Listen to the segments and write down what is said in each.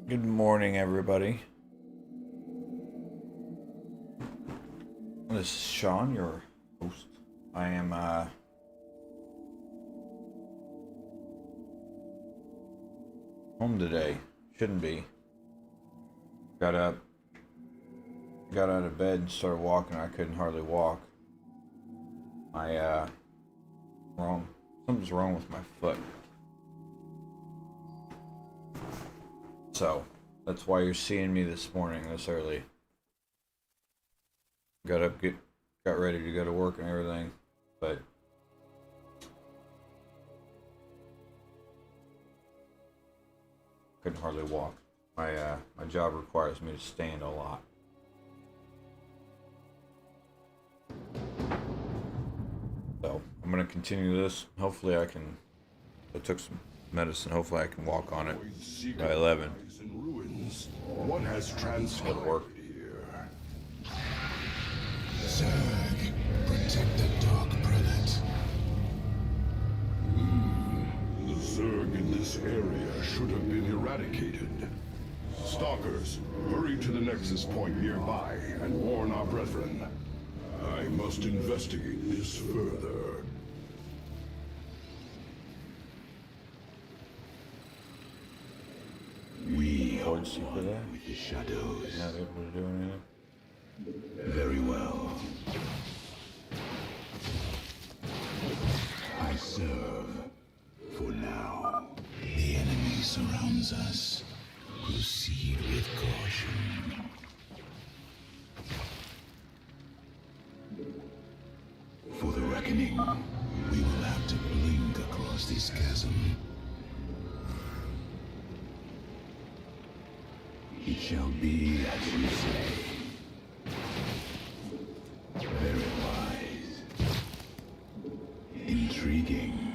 Good morning, everybody. This is Sean, your host. I am home today. Shouldn't be. Got out of bed and started walking. I couldn't hardly walk. Something's wrong with my foot. So that's why you're seeing me this morning, this early. Got up, got ready to go to work and everything, but couldn't hardly walk. My job requires me to stand a lot. So I'm gonna continue this. Hopefully I took some medicine. Hopefully I can walk on it by 11. What has transpired work. here? Zerg, protect the dark prelate. The Zerg in this area should have been eradicated. Stalkers, hurry to the Nexus point nearby and warn our brethren. I must investigate this further. We Avoid for that. with the shadows. Not able to do anything. Very well. I serve for now. The enemy surrounds us. Proceed with caution. For the reckoning, we will have to blink across this chasm. It shall be as you say. Very wise. Intriguing.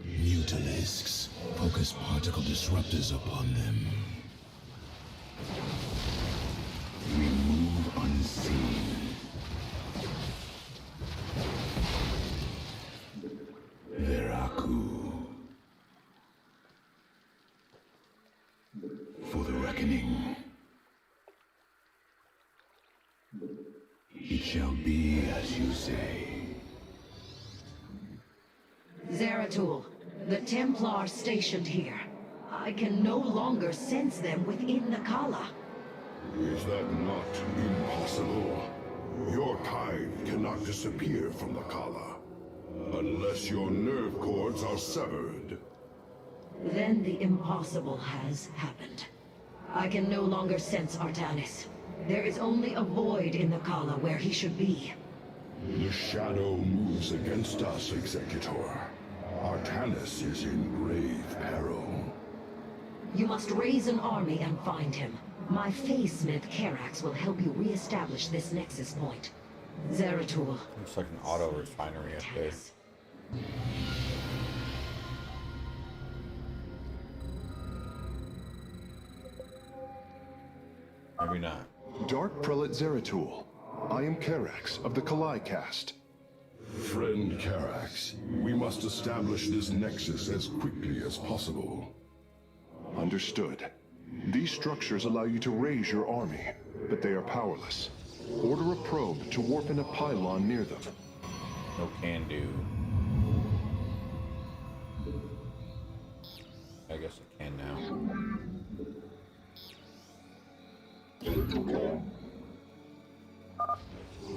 Mutalisks. Focus particle disruptors upon them. We move unseen. Veraku. For the reckoning. It shall be as you say. Zeratul, the Templar stationed here. I can no longer sense them within the Kala. Is that not impossible? Your kind cannot disappear from the Kala, unless your nerve cords are severed. Then the impossible has happened. I can no longer sense Artanis. There is only a void in the Kala where he should be. The shadow moves against us, Executor. Artanis is in grave peril. You must raise an army and find him. My Phase-Smith Karax will help you re-establish this nexus point. Zeratul. Looks like an auto refinery up there. Artanis. Maybe not. Dark Prelate Zeratul. I am Karax of the Kalai caste. Friend Karax, we must establish this nexus as quickly as possible. Understood. These structures allow you to raise your army, but they are powerless. Order a probe to warp in a pylon near them. No can do. I guess I can now.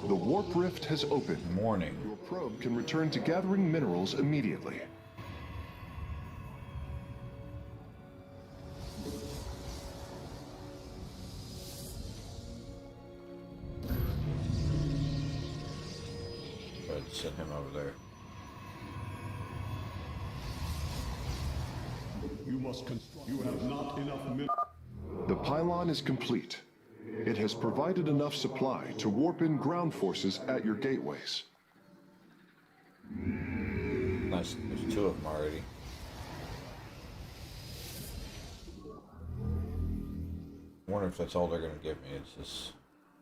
The warp rift has opened. Morning. Your probe can return to gathering minerals immediately. Go ahead and send him over there. You must construct. You have not enough The pylon is complete. It has provided enough supply to warp in ground forces at your gateways. Nice. There's two of them already. I wonder if that's all they're gonna give me. It's just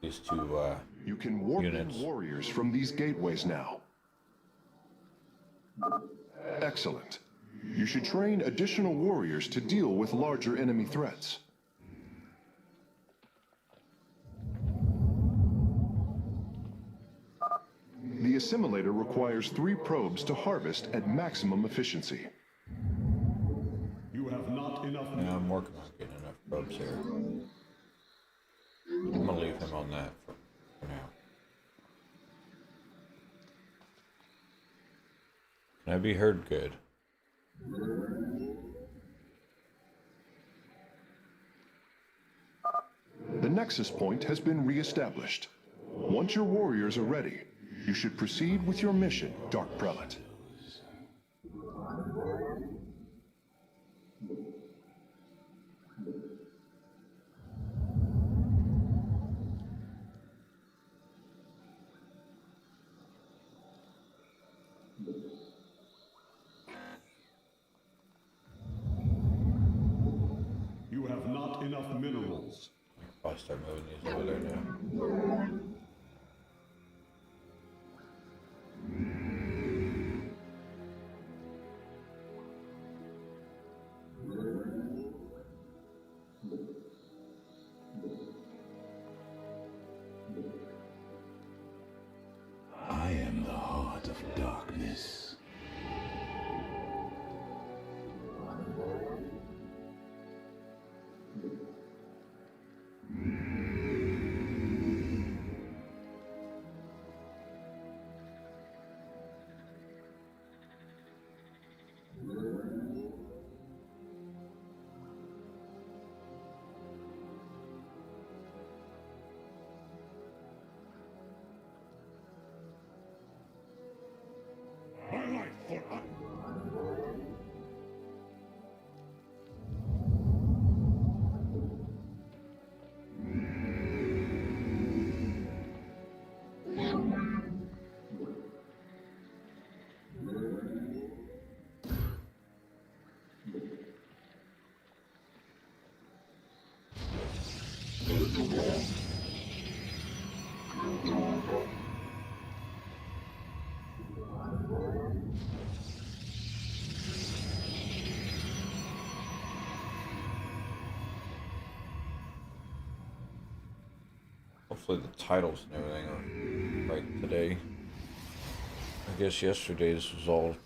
these two You can warp units. in warriors from these gateways now. Excellent. You should train additional warriors to deal with larger enemy threats. The assimilator requires 3 probes to harvest at maximum efficiency. You have not enough. Yeah, I'm working on getting enough probes here. I'm gonna leave him on that for now. Can I be heard good? The Nexus Point has been re-established. Once your warriors are ready, you should proceed with your mission, Dark Prelate. You have not enough minerals. I'll start moving these over there now. I am the heart of darkness. My life for Hopefully the titles and everything are right today. I guess yesterday this was all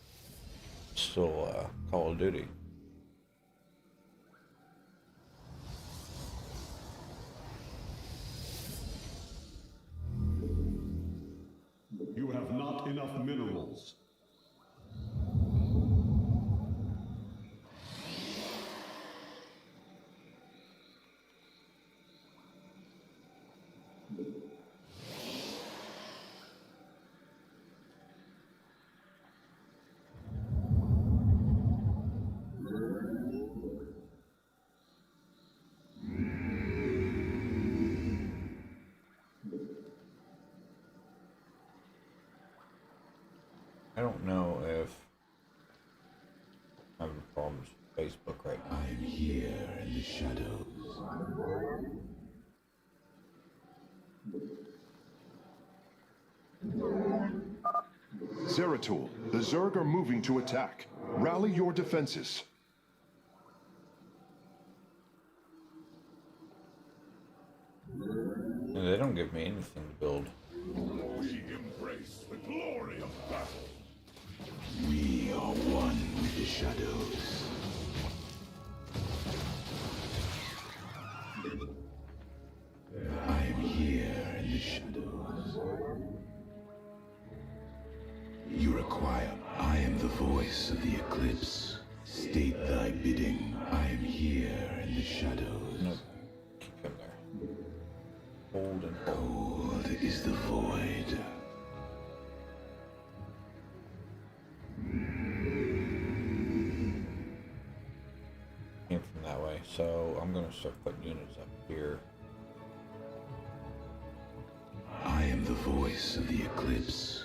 still Call of Duty. You have not enough minerals. I don't know if I'm having problems with Facebook right now. I'm here in the shadows. Zeratul, the Zerg are moving to attack. Rally your defenses. And they don't give me anything to build. We embrace the glory of battle. We are one with the shadows. I am here in the shadows. You require. I am the voice of the eclipse. State thy bidding. I am here in the shadows. Nope. Keep him there. Hold and hold. Cold is the void. Came from that way, so I'm gonna start putting units up here. I am the voice of the eclipse.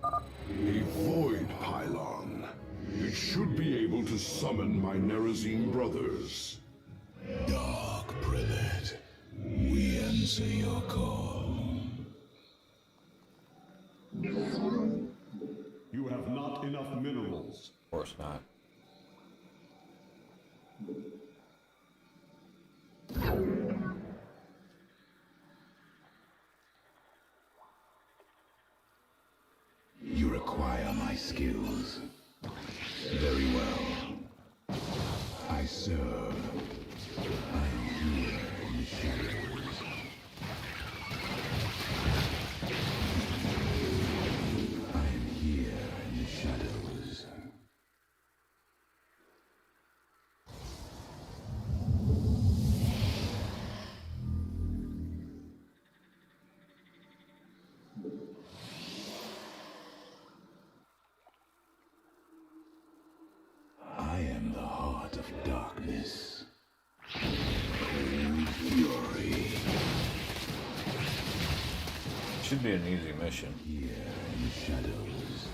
A void pylon. It should be able to summon my Nerazine brothers. Dark Prelate, we answer your call. minerals. Of course not. You require my skills. Very well. I serve. I am here in the shadows. I am here in the shadows. I am the heart of darkness. Cold fury. Should be an easy mission. Here in the shadows.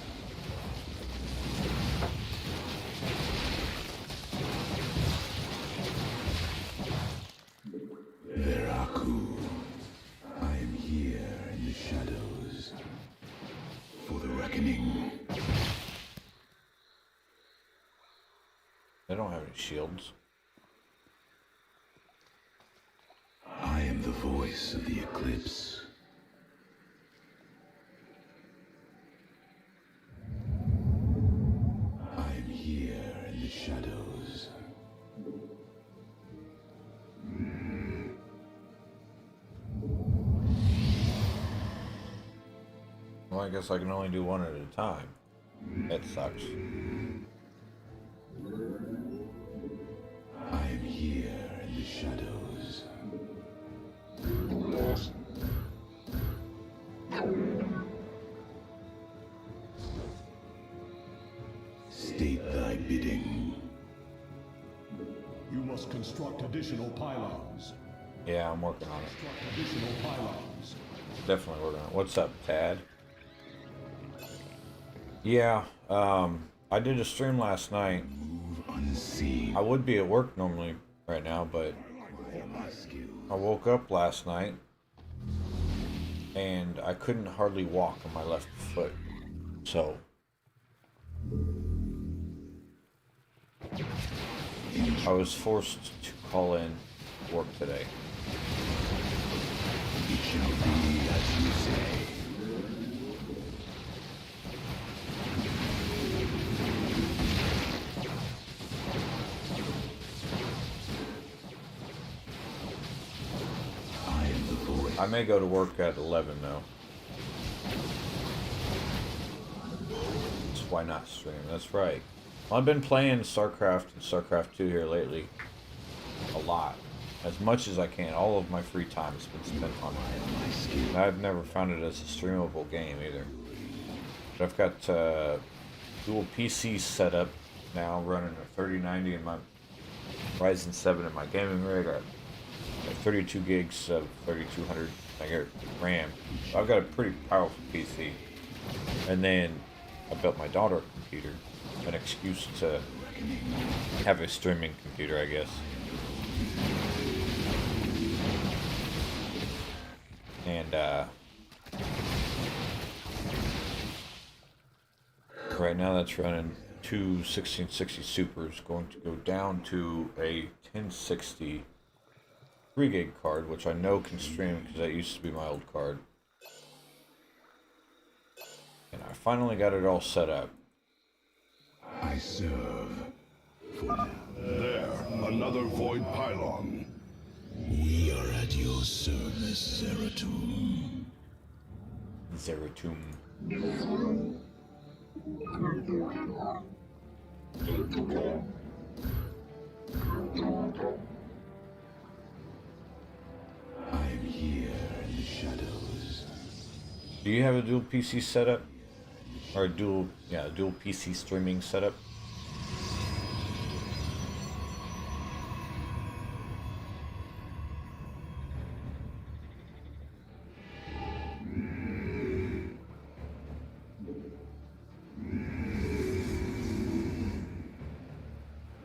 Veraku. I am here in the shadows. For the reckoning. They don't have any shields. I am the voice of the eclipse. I am here in the shadows. Well, I guess I can only do one at a time. That sucks. I am here in the shadows. State thy bidding. You must construct additional pylons. Yeah, I'm working on it. Construct additional pylons. Definitely working on it. What's up, Tad? Yeah, I did a stream last night. Move unseen. I would be at work normally right now, but Acquire my skills. I woke up last night and I couldn't hardly walk on my left foot. So I was forced to call in work today. It shall be as you say. I am the voice. I may go to work at 11 though. So why not stream? That's right. Well, I've been playing Starcraft and Starcraft 2 here lately. A lot. As much as I can. All of my free time has been spent on it. And I've never found it as a streamable game either. But I've got dual PCs set up now, running a 3090 in my Ryzen 7 in my gaming rig. I got 32 gigs of 3200 megahertz RAM. So I've got a pretty powerful PC. And then I built my daughter a computer. An excuse to have a streaming computer, I guess. And right now that's running two 1660 Supers, going to go down to a 1060 3 gig card, which I know can stream because that used to be my old card. And I finally got it all set up. I serve. For now. There, another void pylon. We are at your service, Zeratul. Zeratum. I am here in the shadows. Do you have a dual PC setup? Or a dual PC streaming setup?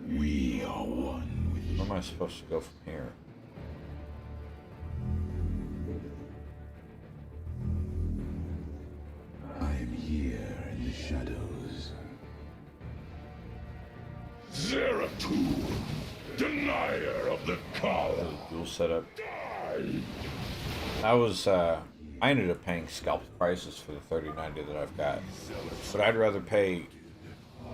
We are one with Where am I supposed to go from here? I am here in the shadows. setup. I ended up paying scalped prices for the 3090 that I've got. But I'd rather pay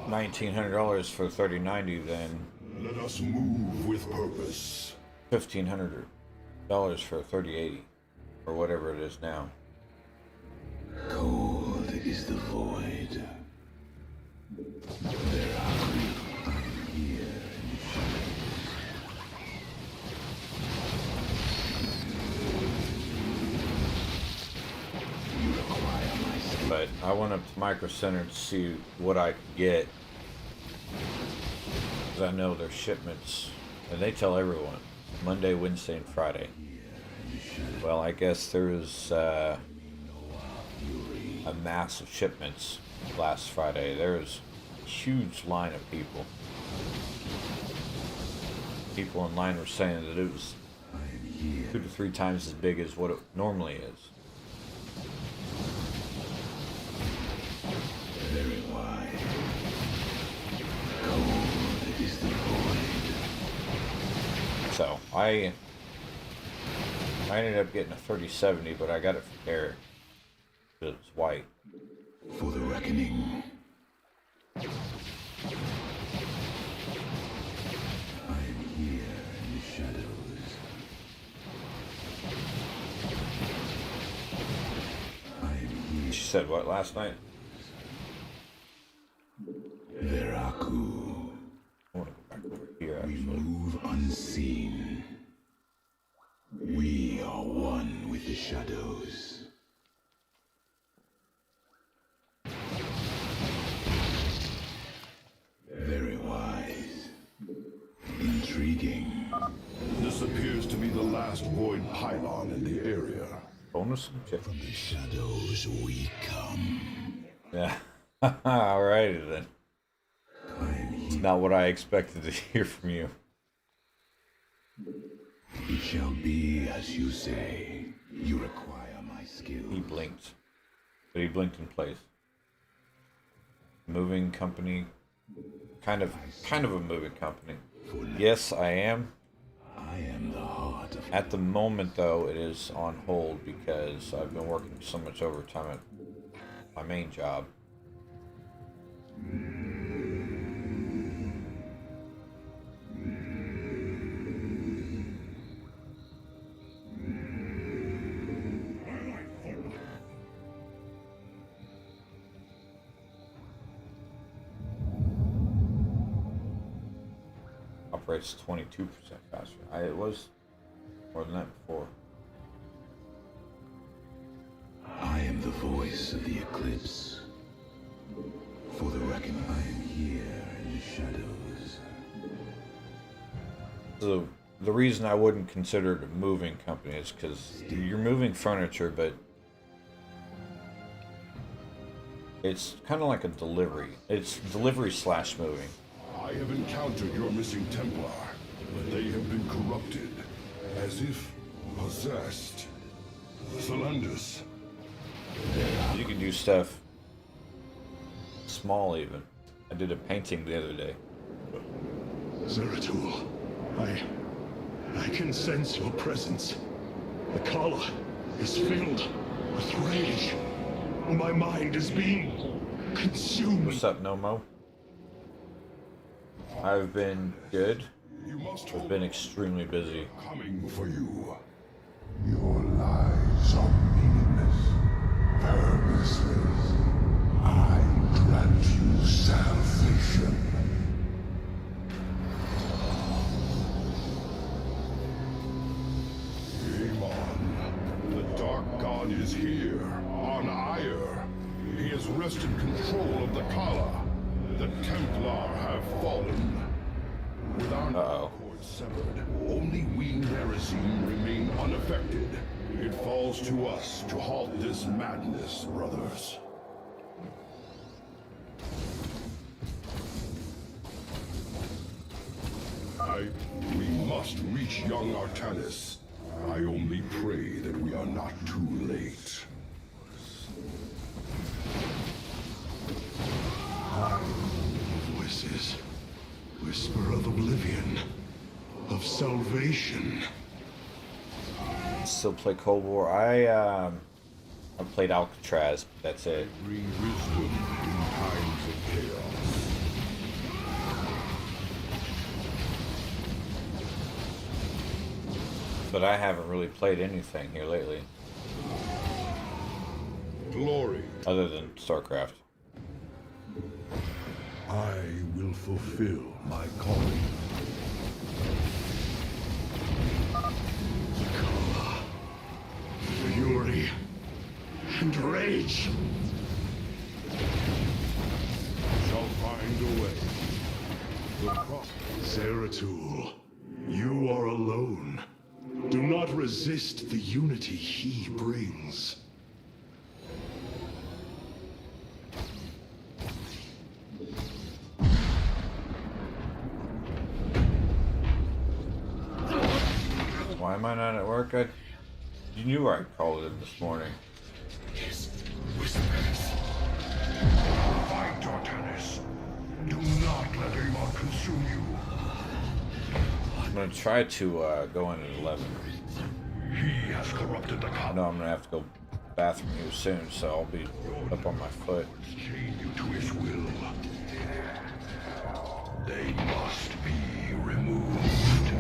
$1,900 for the 3090 than Let us move with purpose. $1,500 for a 3080 or whatever it is now. Cold is the void. There are I'm here in the shadows. You require my skill. But I went up to Micro Center to see what I could get. Because I know their shipments, and they tell everyone, Monday, Wednesday, and Friday. Well, I guess there was a mass of shipments last Friday. There was a huge line of people. People in line were saying that it was 2 to 3 times as big as what it normally is. Very wide. Cold is the void. So I ended up getting a 3070, but I got it from Derek. It was white. For the reckoning. I am here in the shadows. I am here. She said what last night? Veraku. I want to go back over here, We actually. move unseen. We are one with the shadows. Very wise. Intriguing. This appears to be the last void pylon in the area. Bonus objective. From the shadows we come. Yeah. Alrighty then. I am It's here. not what I expected to hear from you. It shall be as you say. You require my skill. He blinked. But he blinked in place. Moving company. Kind of a moving company. Yes, I am. I am the heart of At the moment, though, it is on hold because I've been working so much overtime at my main job. Operates 22% faster. It was more than that before. I am the voice of the eclipse. For the reckoning, I am here in the shadows. So the reason I wouldn't consider it a moving company is because you're moving furniture, but it's kind of like a delivery. It's delivery / moving. I have encountered your missing Templar, but they have been corrupted, as if possessed. Solandus, You can do stuff small even. I did a painting the other day. Zeratul, I can sense your presence. The Kala is filled with rage. My mind is being consumed. What's up, Nomo? I've been good. you must I've hold been extremely busy. coming for you. Your lies are meaningless, purposeless. I grant you salvation. Amon, the Dark God is here, on Ire. He has wrested control of the Kala. The Templar have fallen. With our cords severed, only we Nerazim remain unaffected. It falls to us to halt this madness, brothers. We must reach young Artanis. I only pray that we are not too late. Voices. Whisper of oblivion. Of salvation. still play Cold War. I've played Alcatraz, but that's it. Bring wisdom in times of chaos. But I haven't really played anything here lately, Glory. other than Starcraft. I will fulfill my calling. Fury and rage. Shall find a way. The Zeratul, you are alone. Do not resist the unity he brings. Why am I not at work? You knew I called in this morning. his whispers. Fight, Artanis. Do not let Amon consume you. I'm gonna try to go in at 11. He has corrupted the I Khan. know I'm gonna have to go bathroom here soon, so I'll be up on my foot. Chain you to his will. They must be removed.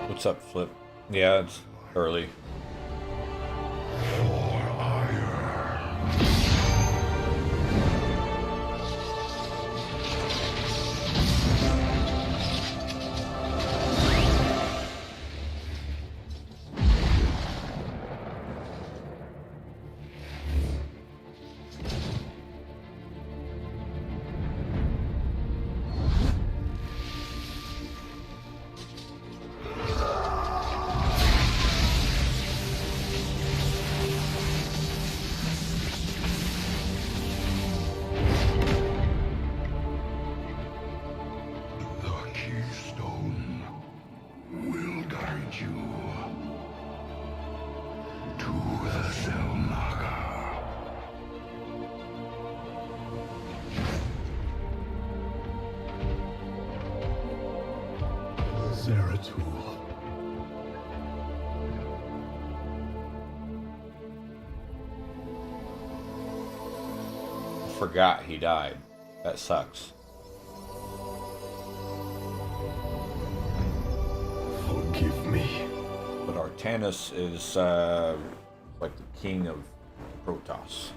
What's up, Flip? Yeah, it's early. The keystone will guide you to the Selnaga. Zeratul. Forgot he died. That sucks. Forgive me. But Artanis is like the king of Protoss.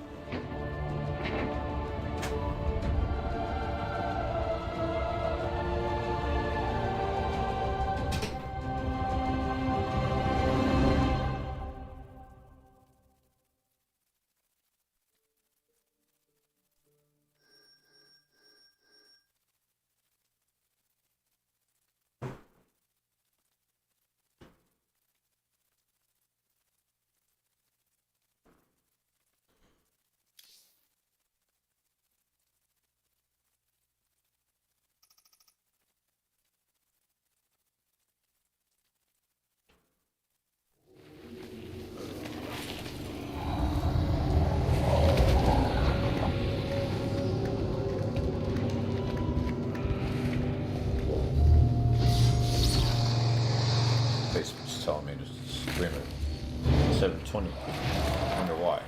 Facebook's telling me to stream it 720. I wonder why.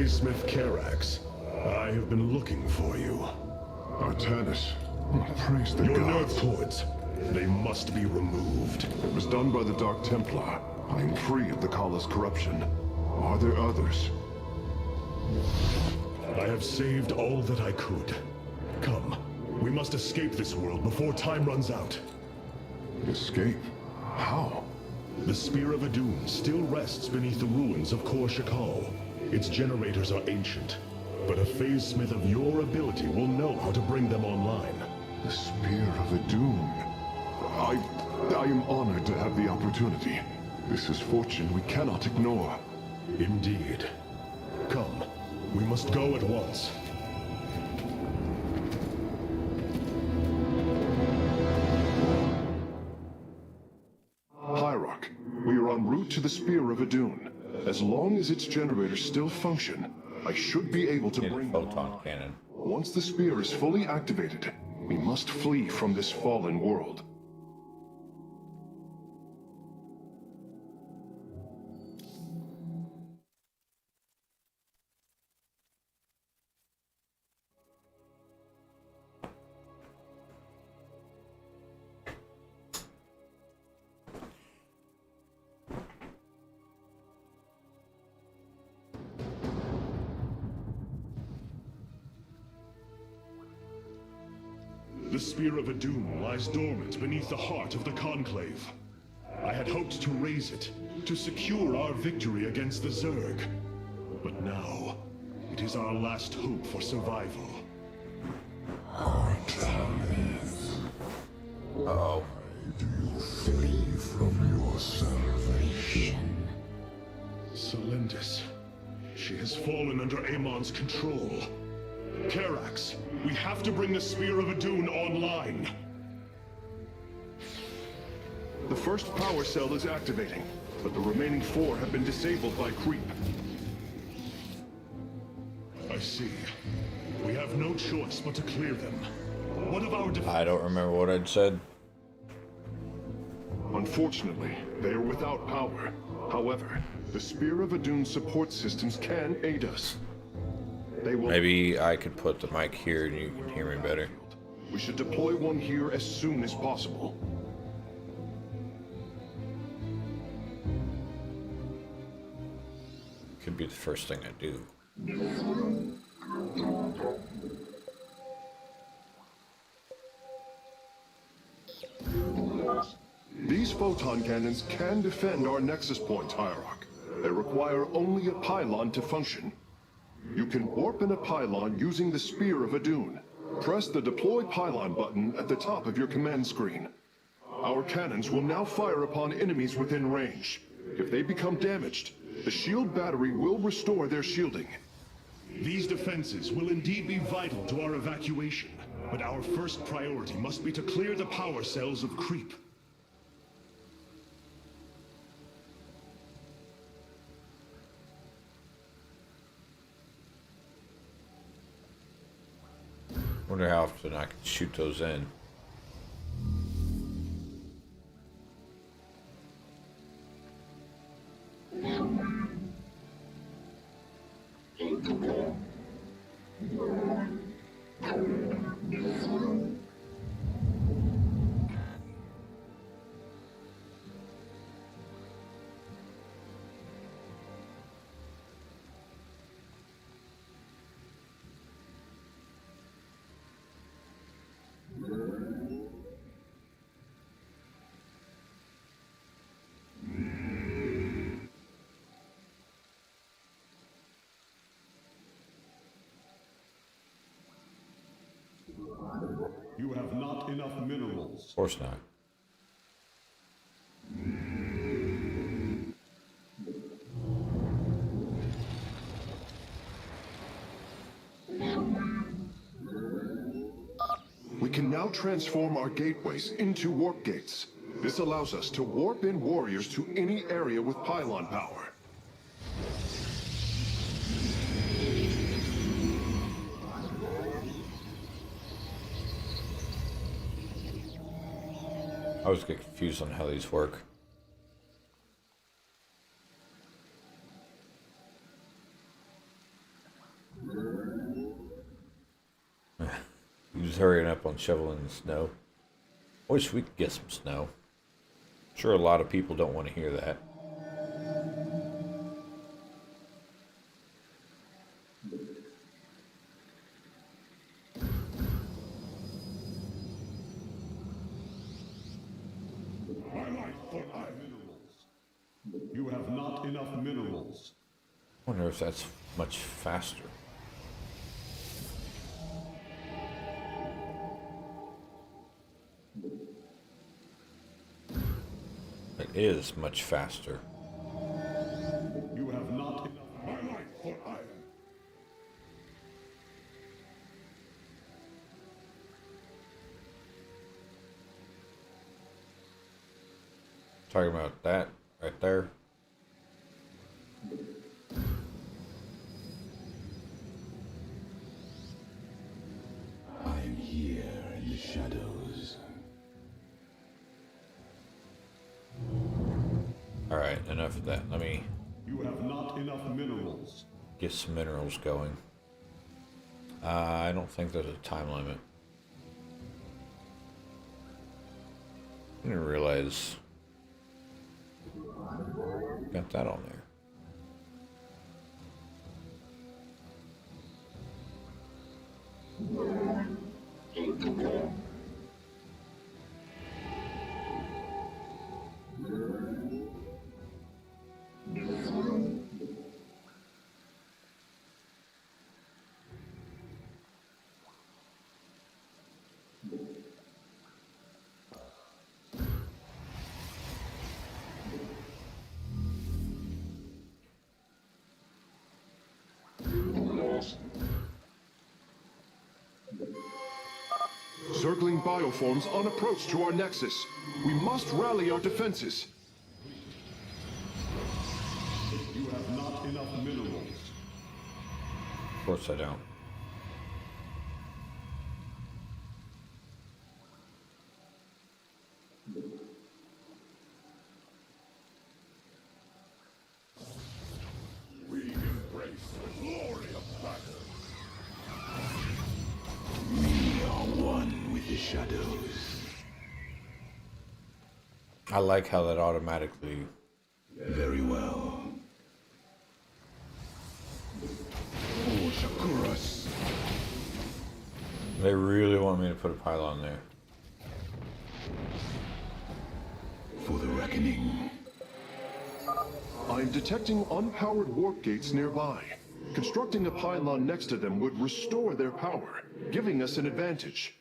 Phase-Smith Karax. I have been looking for you. Artanis. Praise the Your gods. nerve cords. They must be removed. It was done by the Dark Templar. I am free of the Kala's corruption. Are there others? I have saved all that I could. Come, we must escape this world before time runs out. Escape? How? The Spear of ADUN still rests beneath the ruins of Kor Shakal. Its generators are ancient, but a Phase-Smith of your ability will know how to bring them online. The Spear of ADUN. I am honored to have the opportunity. This is fortune we cannot ignore. Indeed. Come, we must go at once. Hierarch, we are en route to the Spear of ADUN. As long as its generators still function, I should be able to Need a bring them photon online. cannon. Once the spear is fully activated, we must flee from this fallen world. The Spear of ADUN lies dormant beneath the heart of the Conclave. I had hoped to raise it, to secure our victory against the Zerg. But now, it is our last hope for survival. Uh-oh. Flee from your salvation. Selendis. She has fallen under Amon's control. Karax, we have to bring the Spear of ADUN online. The first power cell is activating, but the remaining 4 have been disabled by creep. I see. We have no choice but to clear them. What of our I don't remember what I'd said. Unfortunately, they are without power. However, the Spear of ADUN support systems can aid us. They will. Maybe I could put the mic here and you can hear me better. We should deploy one here as soon as possible. Could be the first thing I do. These photon cannons can defend our nexus points, Hierarch. They require only a pylon to function. You can warp in a pylon using the Spear of ADUN. Press the Deploy Pylon button at the top of your command screen. Our cannons will now fire upon enemies within range. If they become damaged, the shield battery will restore their shielding. These defenses will indeed be vital to our evacuation, but our first priority must be to clear the power cells of creep. Wonder how often I can shoot those in. You have not enough minerals. Of course not. We can now transform our gateways into warp gates. This allows us to warp in warriors to any area with pylon power. I always get confused on how these work. hurrying up on shoveling the snow. Wish we could get some snow. Sure, a lot of people don't want to hear that. My life for minerals. You have not enough minerals. I wonder if that's much faster. It is much faster. You have not enough. My life for iron. Talking about that right there. I am here in the shadows. Alright, enough of that. Let me You have not enough minerals. get some minerals going. I don't think there's a time limit. I didn't realize. Got that on there. Circling bioforms on approach to our nexus. We must rally our defenses. You have not enough minerals. Of course I don't. We embrace the glory of battle. We are one with the shadows. I like how that automatically. Very well. Oh, Shakuras. They really want me to put a pylon there. For the reckoning. I'm detecting unpowered warp gates nearby. Constructing a pylon next to them would restore their power, giving us an advantage.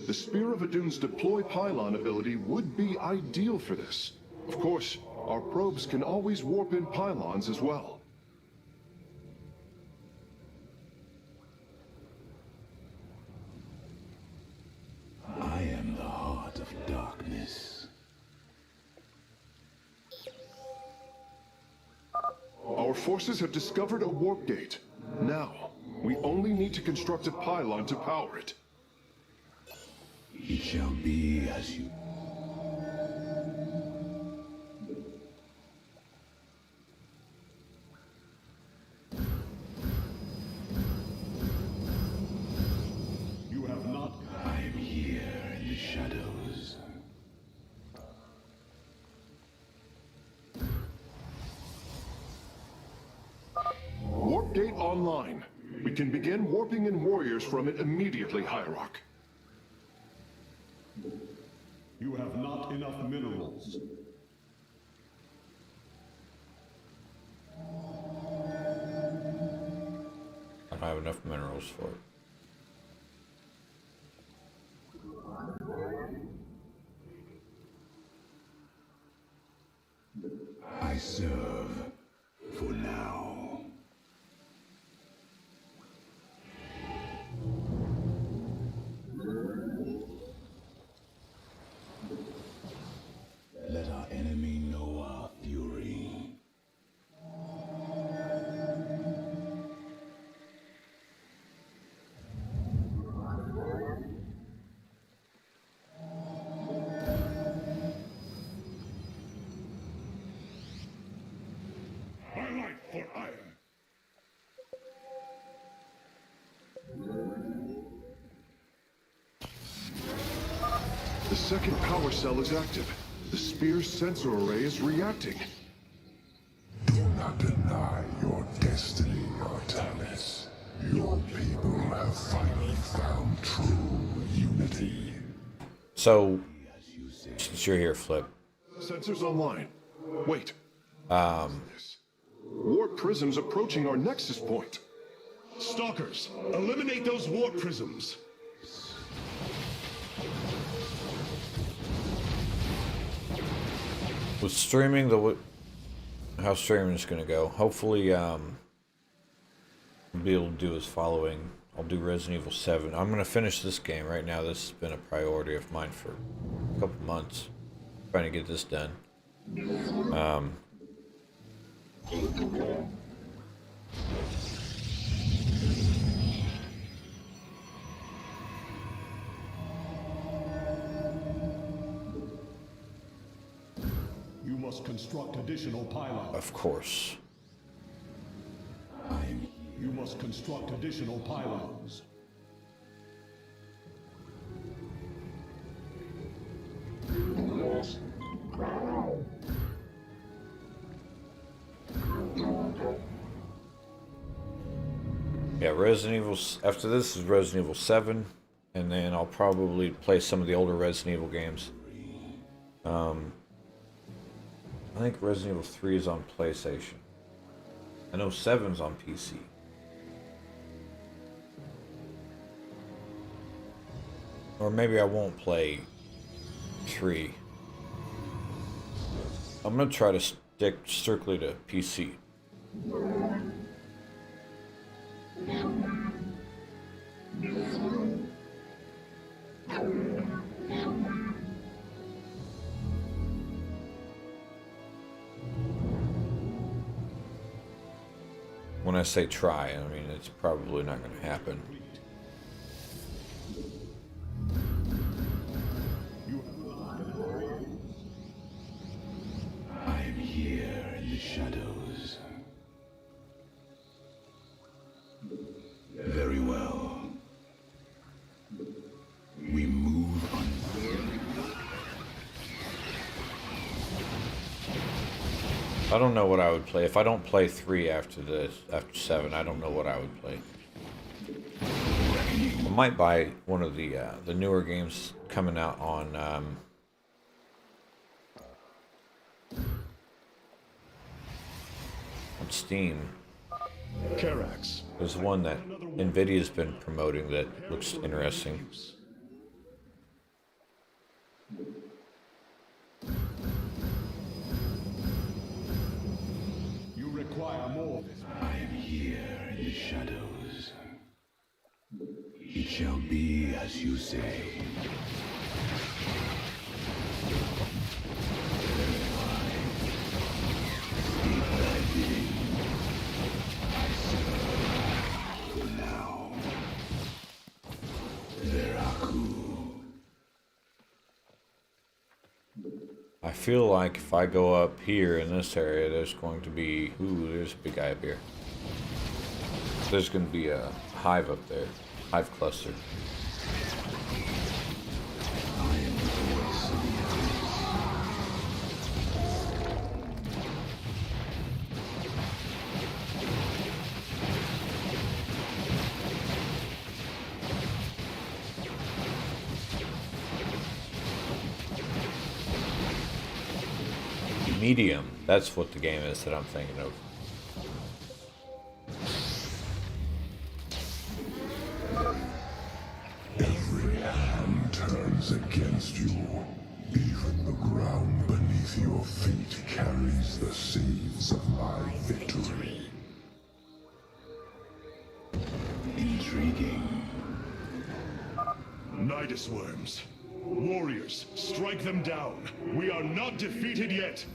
The Spear of Adun's deploy pylon ability would be ideal for this. Of course, our probes can always warp in pylons as well. I am the heart of darkness. Our forces have discovered a warp gate. Now, we only need to construct a pylon to power it. It shall be as you... You have not. I am here in the shadows. Warp gate online. We can begin warping in warriors from it immediately, Hierarch. You have not enough minerals. I don't have enough minerals for it. I serve for now. Let our enemy know our fury. The second power cell is active. The spear's sensor array is reacting. Do not deny your destiny, Artanis. Your people have finally found true unity. So, since you're here, Flip. Sensors online. Wait. Warp prisms approaching our nexus point. Stalkers, eliminate those warp prisms. With streaming, how streaming is going to go. Hopefully, I'll be able to do is following. I'll do Resident Evil 7. I'm going to finish this game right now. This has been a priority of mine for a couple months. Trying to get this done. You must construct additional pylons. Of course. You must construct additional pylons. Yeah, Resident Evil. After this is Resident Evil 7, and then I'll probably play some of the older Resident Evil games. I think Resident Evil 3 is on PlayStation. I know 7's on PC. Or maybe I won't play 3. I'm gonna try to stick strictly to PC. When I say try, I mean it's probably not going to happen. I am here in the shadows. Very well. We move on. I don't know what I would play. If I don't play 3 after this, after 7, I don't know what I would play. I might buy one of the newer games coming out on Steam. Karax. There's one that Nvidia's been promoting that looks interesting. You require more. I am here in the shadows. It shall be as you say. Speak thy bidding. I serve now. Veraku. I feel like if I go up here in this area, there's going to be... Ooh, there's a big guy up here. There's going to be a hive up there. Hive cluster. I am the voice of the Medium. That's what the game is that I'm thinking of. Every hand turns against you. Even the ground beneath your feet carries the seeds of my victory. intriguing. Nidus worms. Warriors, strike them down. We are not defeated yet.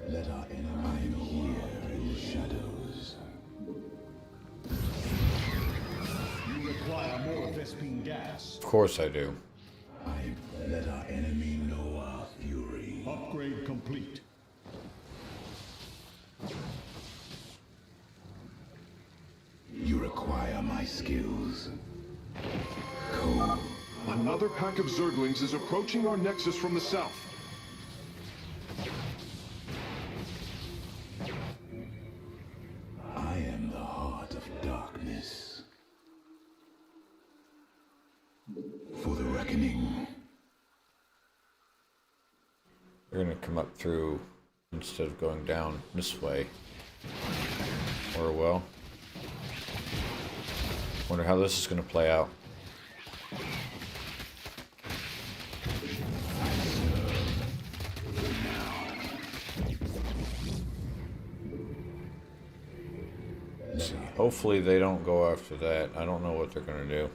Let our enemy here in the shadows. You require more Vespine gas. Of course I do. Let our enemy know our fury. Upgrade complete. You require my skills. Another pack of Zerglings is approaching our nexus from the south. I am the heart of darkness. For the reckoning. We're gonna come up through instead of going down this way. Or well. Wonder how this is gonna play out. See, hopefully they don't go after that. I don't know what they're gonna do.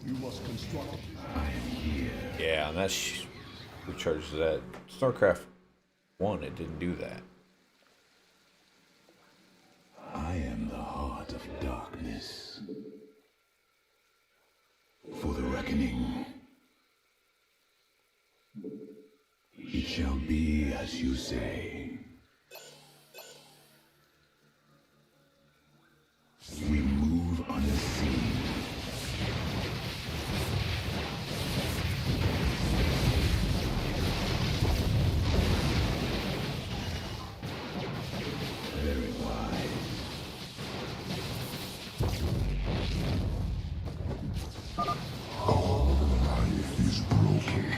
You must construct. Yeah, and that's who charges that. Starcraft 1, it didn't do that. I am the heart of darkness. For the reckoning. It shall be as you say. We move unseen. Very wise. All life is broken,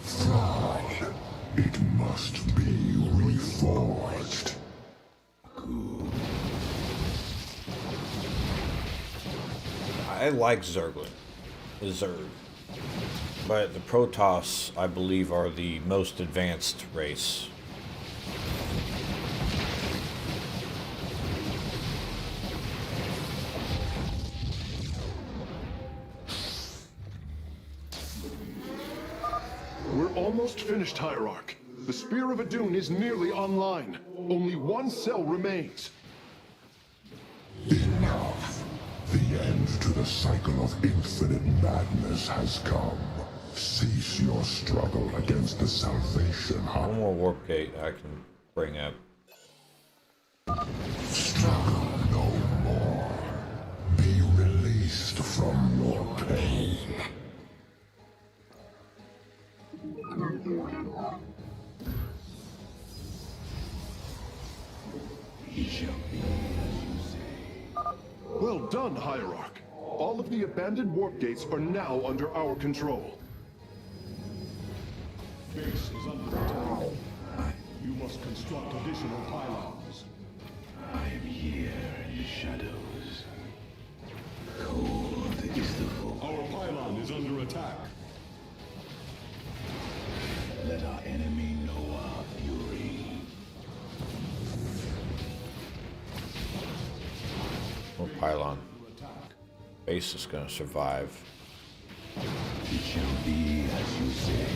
flawed. It must be reforged. I like Zerg. But the Protoss, I believe, are the most advanced race. We're almost finished, Hierarch. The Spear of ADUN is nearly online. Only one cell remains. Enough. The end to the cycle of infinite madness has come. Cease your struggle against the salvation One of... more warp gate I can bring up. Struggle no more. Be released from your pain. It shall be as you say. Well done, Hierarch. All of the abandoned warp gates are now under our control. Base is under attack. You must construct additional pylons. I am here in the shadows. Cold is the void. Our pylon is under attack. Let our enemy know our fury. More pylon. Base is gonna survive. It shall be as you say.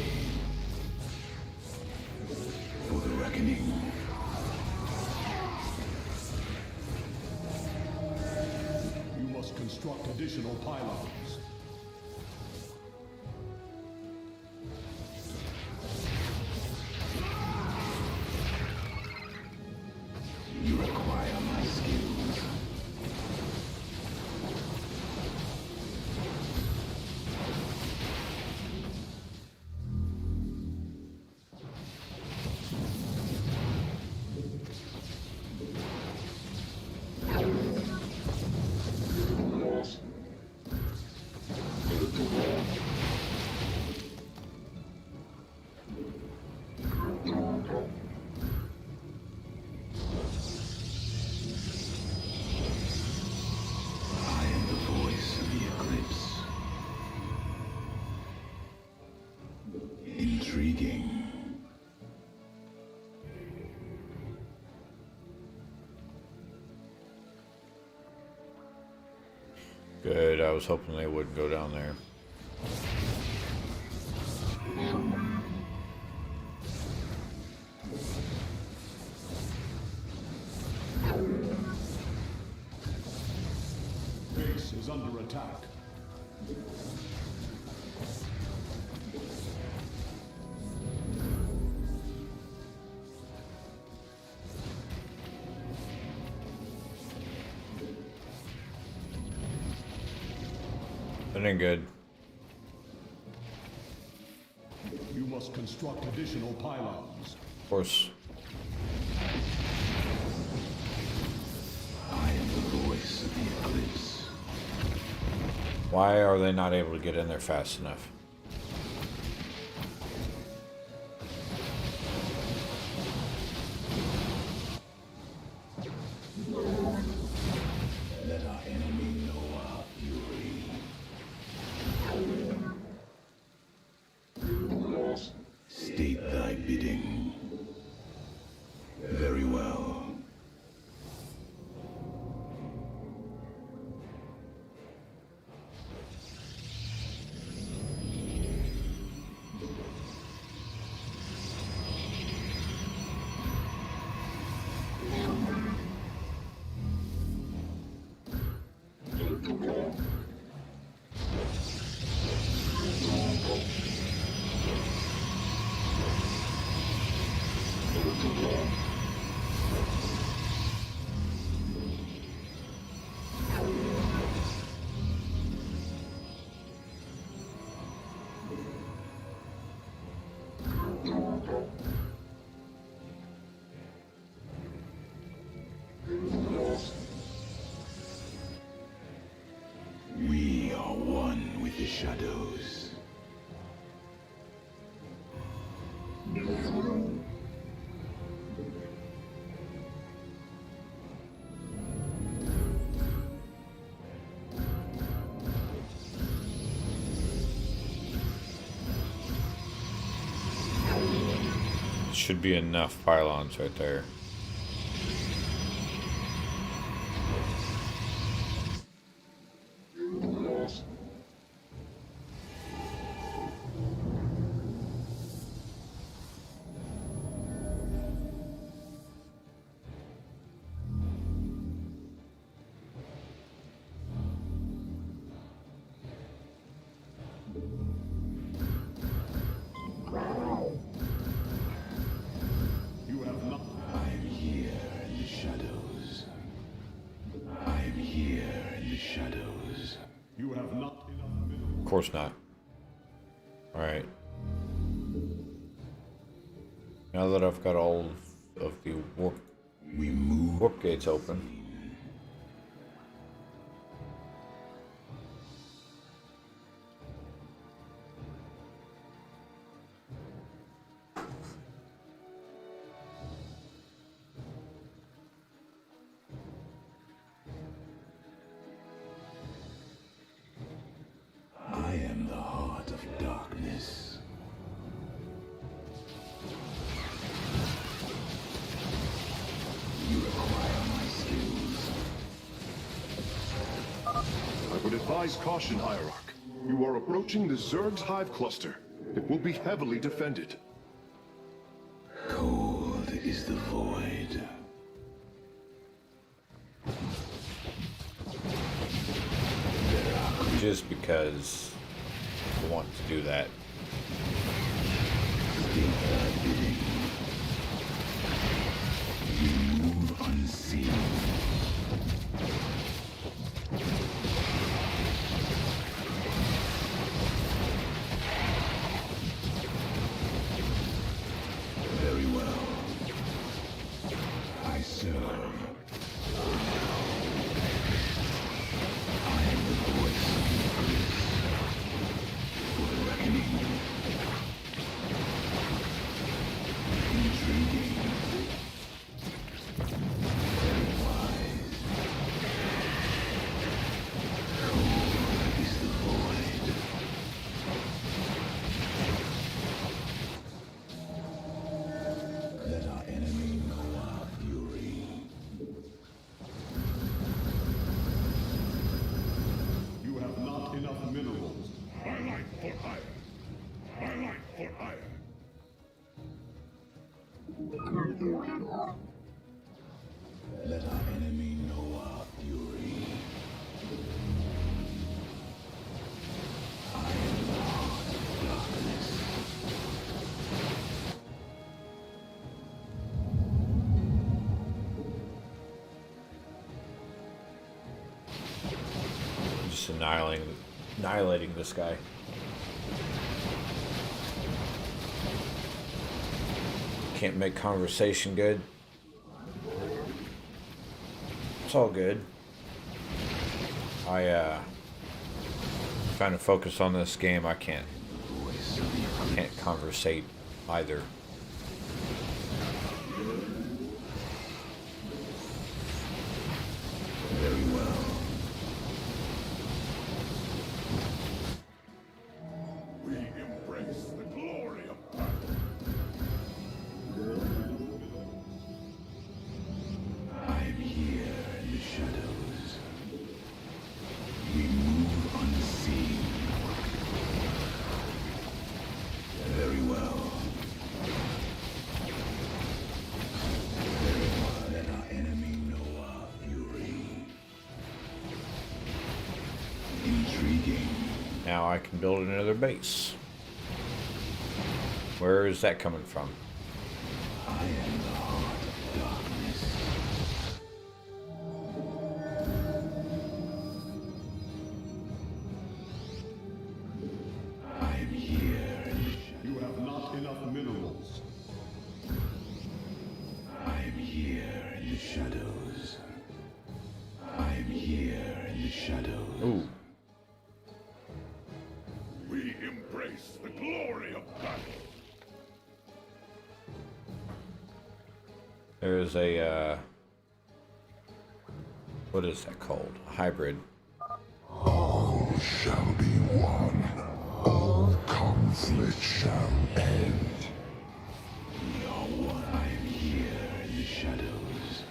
For the reckoning. You must construct additional pylons. You require my skills. I am the voice of the eclipse. Intriguing. Good, I was hoping they wouldn't go down there. Base is under attack. That ain't good. You must construct additional pylons. Of course. I am the voice of the eclipse. Why are they not able to get in there fast enough? Let our enemy know our fury. State thy bidding. Very well. We are one with the shadows. Should be enough pylons right there. You have not. I am here in the shadows. I am here in the shadows. You have not enough minerals. Of course not. Alright. Now that I've got all of the We move. warp gates open, I am the heart of darkness. You require my skills. I would advise caution, Hierarch. You are approaching the Zerg's hive cluster. It will be heavily defended. Cold is the void. just because I want to do that. You move unseen. Very well. I serve. I am the voice of the eclipse. For the reckoning. Intriguing. Very wise. Cold is the void. Let our enemy know our fury. You have not enough minerals. My life for hire. My life for hire. Let our enemy know our fury. I am the heart of darkness. Just annihilating Annihilating this guy. Can't make conversation good. It's all good. Trying to focus on this game, I can't conversate either. Very well. We embrace the glory of battle. I am here in the shadows. We move unseen. Very well. Let our enemy know our fury. Intriguing. Now I can build another base. Where is that coming from? I am the heart of darkness. I am here in the shadows. You have not enough minerals. I am here in the shadows. I am here in the shadows. Ooh. We embrace the glory of battle. There is a, what is that called? A hybrid. All shall be one. All conflict shall end. We are one. I am here in the shadows.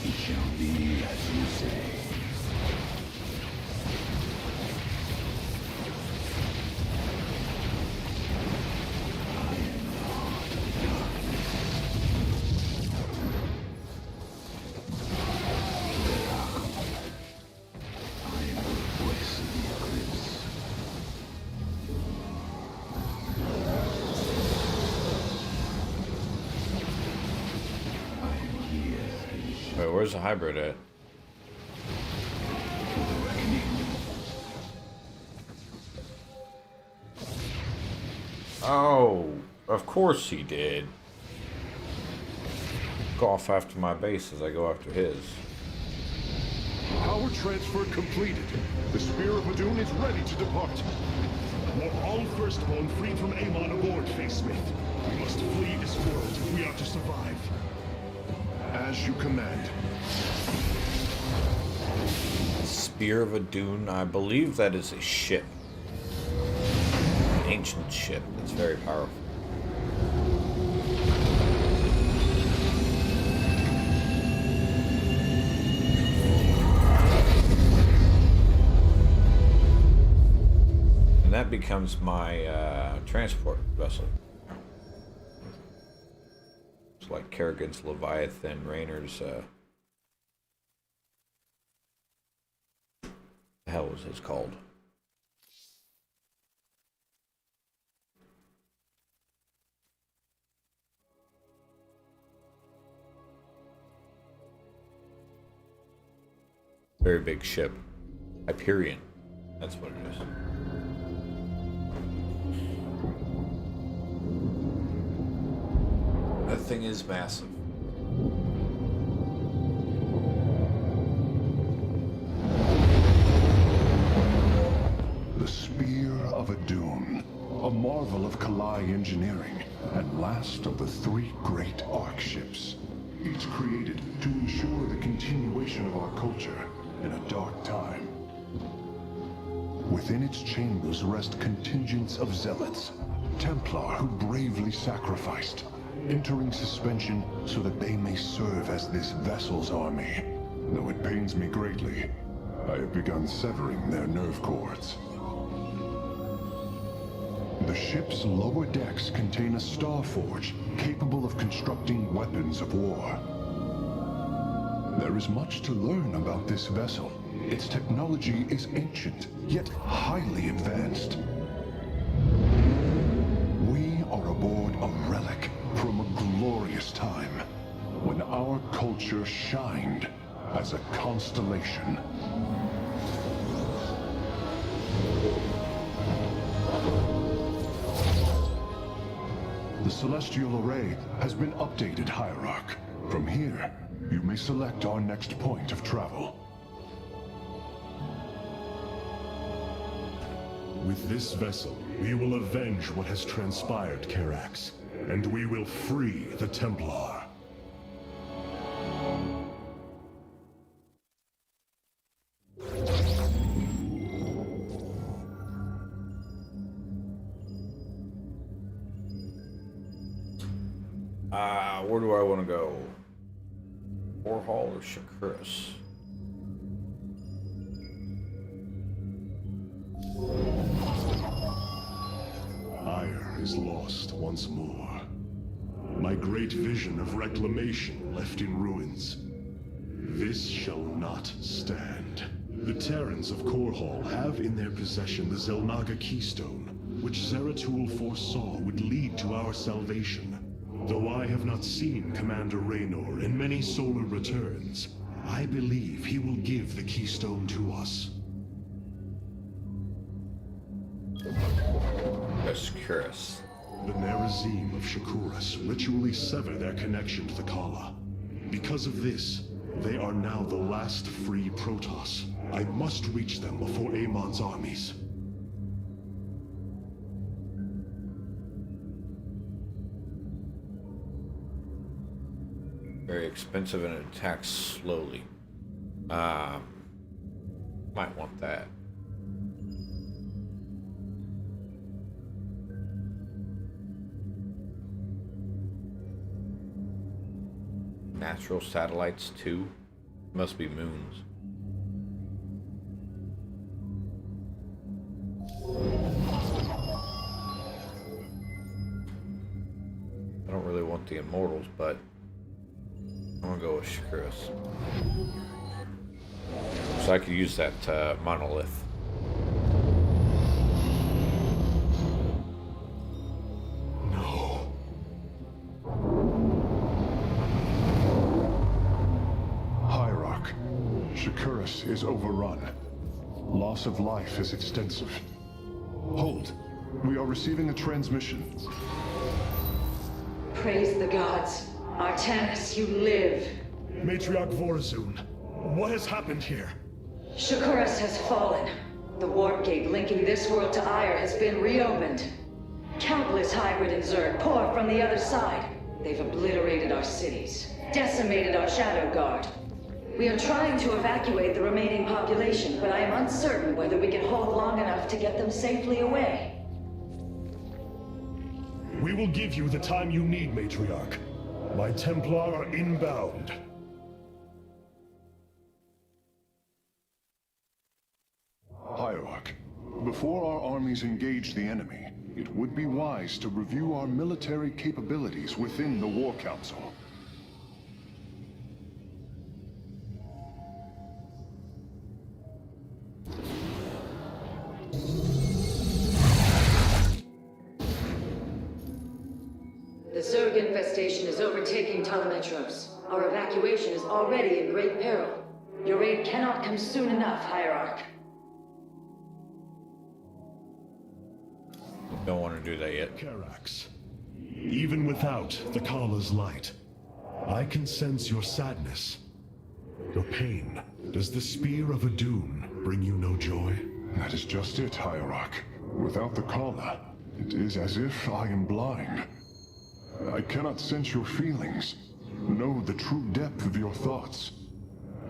It shall be as you say. I am the voice of the eclipse. I am here in the shadows. Wait, where's the hybrid at? Oh, of course he did. Go off after my base as I go after his. Power transfer completed. The Spear of Adun is ready to depart. Want all Firstborn freed from Amon aboard, Facesmith. We must flee this world if we are to survive. As you command. Spear of Adun, I believe that is a ship. An ancient ship that's very powerful. And that becomes my transport vessel. It's like Kerrigan's Leviathan, Raynor's the hell was his called? Very big ship. Hyperion. That's what it is. That thing is massive. The Spear of Adun, a marvel of Kalai engineering, and last of the three great Ark ships. Each created to ensure the continuation of our culture in a dark time. Within its chambers rest contingents of zealots, Templar who bravely sacrificed, entering suspension so that they may serve as this vessel's army. Though it pains me greatly, I have begun severing their nerve cords. The ship's lower decks contain a star forge capable of constructing weapons of war. There is much to learn about this vessel. Its technology is ancient, yet highly advanced. We are aboard a relic from a glorious time when our culture culture shined as a constellation. The celestial array has been updated, Hierarch. From here, you may select our next point of travel. With this vessel, we will avenge what has transpired, Karax, and we will free the Templar. Where do I want to go? Warhol or Shakuras? Ire is lost once more. My great vision of reclamation left in ruins. This shall not stand. The Terrans of Korhal have in their possession the Zelnaga Keystone, which Zeratul foresaw would lead to our salvation. Though I have not seen Commander Raynor in many solar returns, I believe he will give the Keystone to us. Shakuras. The Nerazim of Shakuras ritually sever their connection to the Kala. Because of this, they are now the last free Protoss. I must reach them before Amon's armies. Very expensive and it attacks slowly. Might want that. Natural satellites too? Must be moons. I don't really want the immortals, but I'm gonna go with Shakuras. So I could use that monolith. No. Hierarch, Shakuras is overrun. Loss of life is extensive. Hold. We are receiving a transmission. Praise the gods. Artanis, you live. Matriarch Vorazun, what has happened here? Shakuras has fallen. The warp gate linking this world to Ire has been reopened. Countless hybrid and Zerg pour from the other side. They've obliterated our cities, decimated our Shadow Guard. We are trying to evacuate the remaining population, but I am uncertain whether we can hold long enough to get them safely away. We will give you the time you need, Matriarch. My Templar are inbound. Hierarch, before our armies engage the enemy, it would be wise to review our military capabilities within the War Council. The Zerg infestation is overtaking Talametros. Our evacuation is already in great peril. Your aid cannot come soon enough, Hierarch. Don't want to do that yet. Karax, even without the Kala's light, I can sense your sadness, your pain. Does the spear of ADUN bring you no joy? That is just it, Hierarch. Without the Kala, it is as if I am blind. I cannot sense your feelings, know the true depth of your thoughts.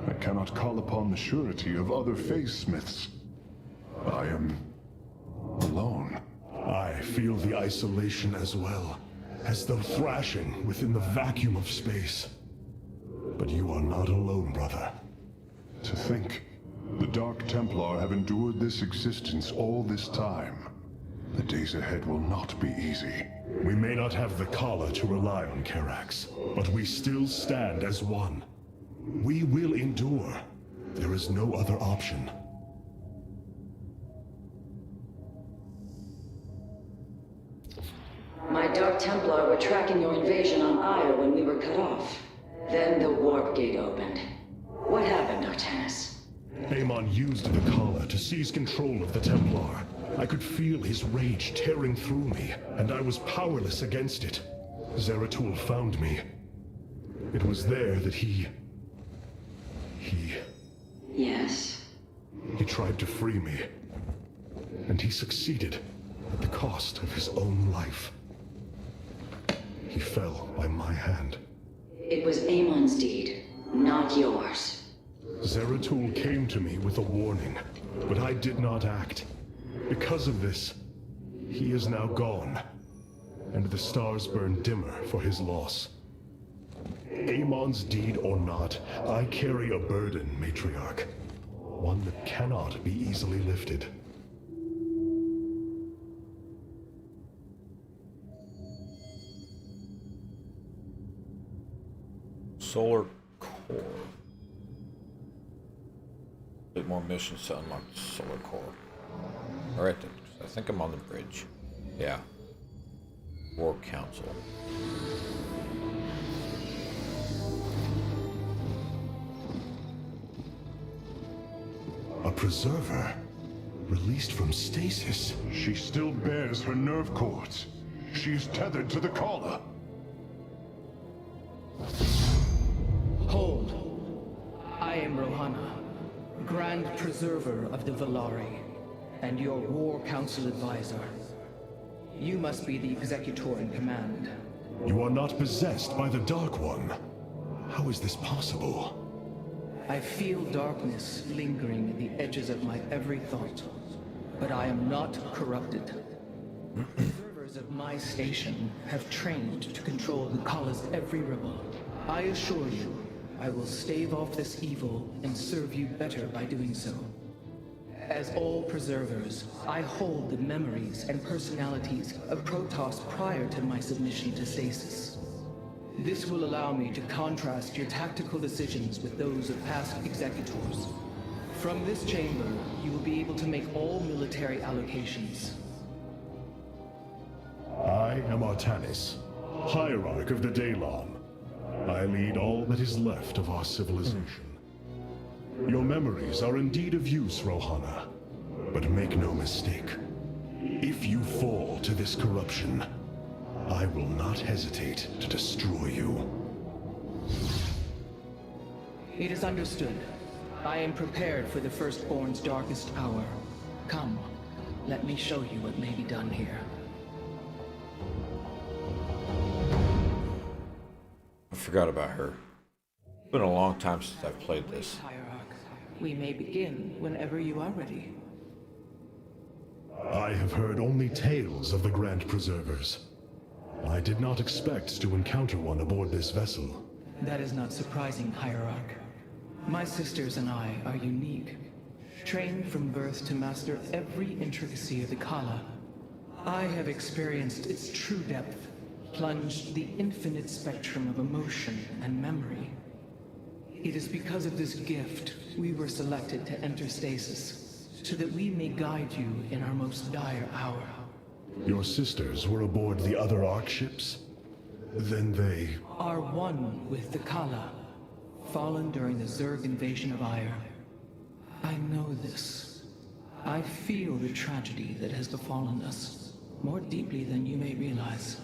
I cannot call upon the surety of other phase-smiths. I am alone. I feel the isolation as well, as though thrashing within the vacuum of space. But you are not alone, brother. To think, the Dark Templar have endured this existence all this time. The days ahead will not be easy. We may not have the Kala to rely on, Karax, but we still stand as one. We will endure. There is no other option. My Dark Templar were tracking your invasion on Ire when we were cut off. Then the warp gate opened. What happened, Artanis? Amon used the Khala to seize control of the Templar. I could feel his rage tearing through me, and I was powerless against it. Zeratul found me. It was there that he... Yes? He tried to free me. And he succeeded at the cost of his own life. He fell by my hand. It was Amon's deed, not yours. Zeratul came to me with a warning, but I did not act. Because of this, he is now gone, and the stars burn dimmer for his loss. Amon's deed or not, I carry a burden, Matriarch. One that cannot be easily lifted. Solar core. Bit more missions to unlock the solar core. Alright then, I think I'm on the bridge. Yeah. War Council. A preserver? Released from stasis? She still bears her nerve cords. She's tethered to the collar. Hold. I am Rohana, Grand Preserver of the Valari, and your War Council advisor. You must be the executor in command. You are not possessed by the Dark One. How is this possible? I feel darkness lingering at the edges of my every thought, but I am not corrupted. Observers of my station have trained to control the Kala's every rebel. I assure you, I will stave off this evil and serve you better by doing so. As all preservers, I hold the memories and personalities of Protoss prior to my submission to stasis. This will allow me to contrast your tactical decisions with those of past executors. From this chamber, you will be able to make all military allocations. I am Artanis, Hierarch of the Daylon. I lead all that is left of our civilization. Your memories are indeed of use, Rohana. But make no mistake. If you fall to this corruption, I will not hesitate to destroy you. It is understood. I am prepared for the Firstborn's darkest hour. Come, let me show you what may be done here. I forgot about her. It's been a long time since I've played this. Hierarch, we may begin whenever you are ready. I have heard only tales of the Grand Preservers. I did not expect to encounter one aboard this vessel. That is not surprising, Hierarch. My sisters and I are unique, trained from birth to master every intricacy of the Kala. I have experienced its true depth, plunged the infinite spectrum of emotion and memory. It is because of this gift we were selected to enter stasis, so that we may guide you in our most dire hour. Your sisters were aboard the other Ark ships? Then they... Are one with the Kala, fallen during the Zerg invasion of Aiur. I know this. I feel the tragedy that has befallen us, more deeply than you may realize.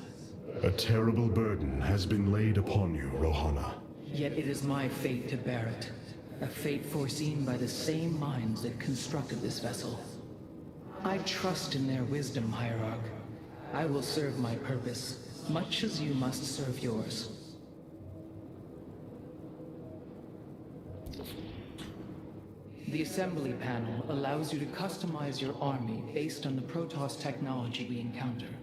A terrible burden has been laid upon you, Rohana. Yet it is my fate to bear it. A fate foreseen by the same minds that constructed this vessel. I trust in their wisdom, Hierarch. I will serve my purpose, much as you must serve yours. The assembly panel allows you to customize your army based on the Protoss technology we encounter.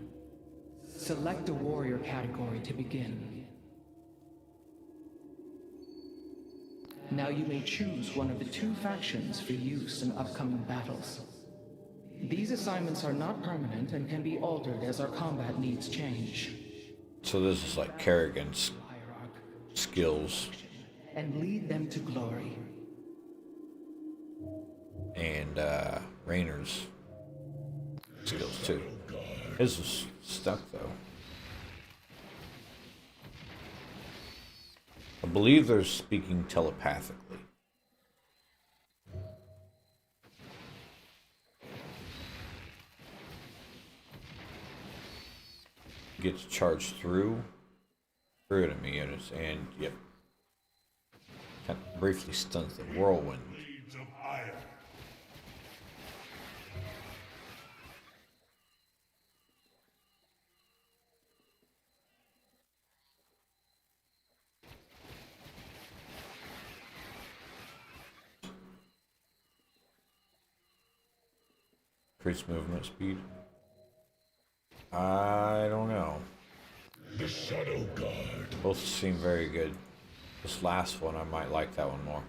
Select a warrior category to begin. Now you may choose one of the two factions for use in upcoming battles. These assignments are not permanent and can be altered as our combat needs change. So this is like Kerrigan's Hierarch, skills and lead them to glory. and Raynor's skills too. His was stuck though. I believe they're speaking telepathically. Gets charged through enemy units, and yep, kind of briefly stuns the whirlwind. Blades of iron. Increase movement speed. I don't know. The Shadow Guard. Both seem very good. This last one, I might like that one more.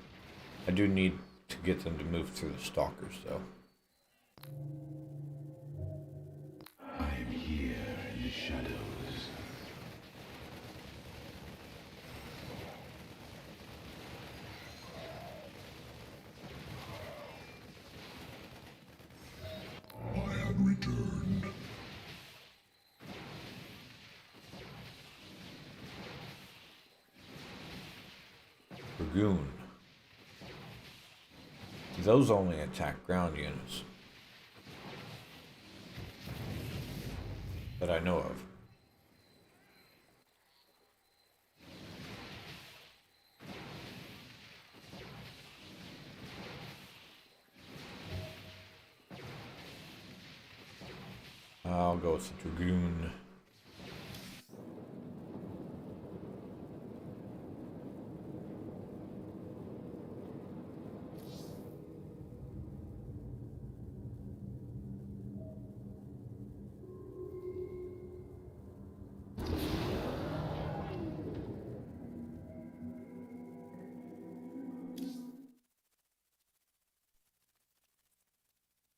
I do need to get them to move through the stalkers, though. I am here in the shadows. I have returned. Dragoon. Those only attack ground units that I know of. I'll go with the Dragoon.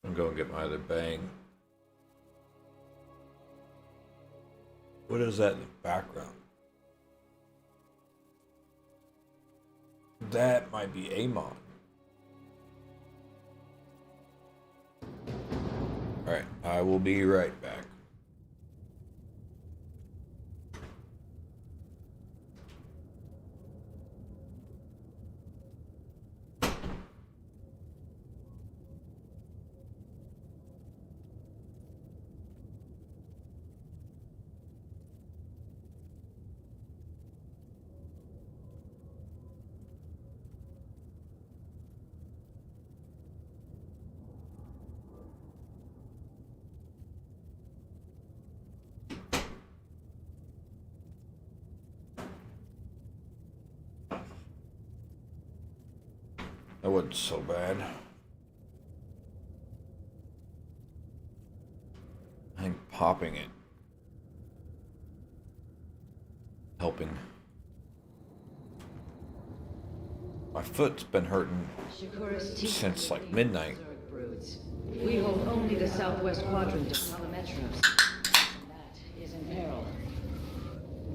I'm going to get my other bang. What is that in the background? That might be Amon. Alright, I will be right back. That wasn't so bad. I think popping it, helping. My foot's been hurting since like midnight. We hold only the southwest quadrant of Telemetros. That is in peril.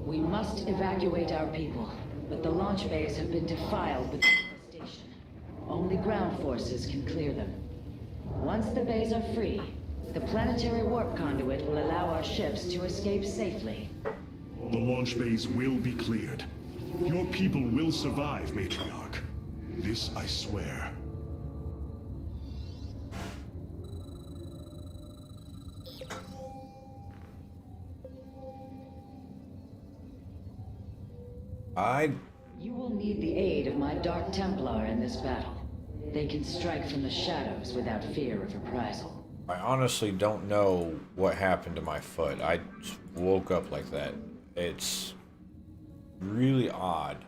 We must evacuate our people, but the launch bays have been defiled with devastation. Only ground forces can clear them. Once the bays are free, the planetary warp conduit will allow our ships to escape safely. The launch bays will be cleared. Your people will survive, Matriarch. This I swear. You will need the aid of my Dark Templar in this battle. They can strike from the shadows without fear of reprisal. I honestly don't know what happened to my foot. I just woke up like that. It's really odd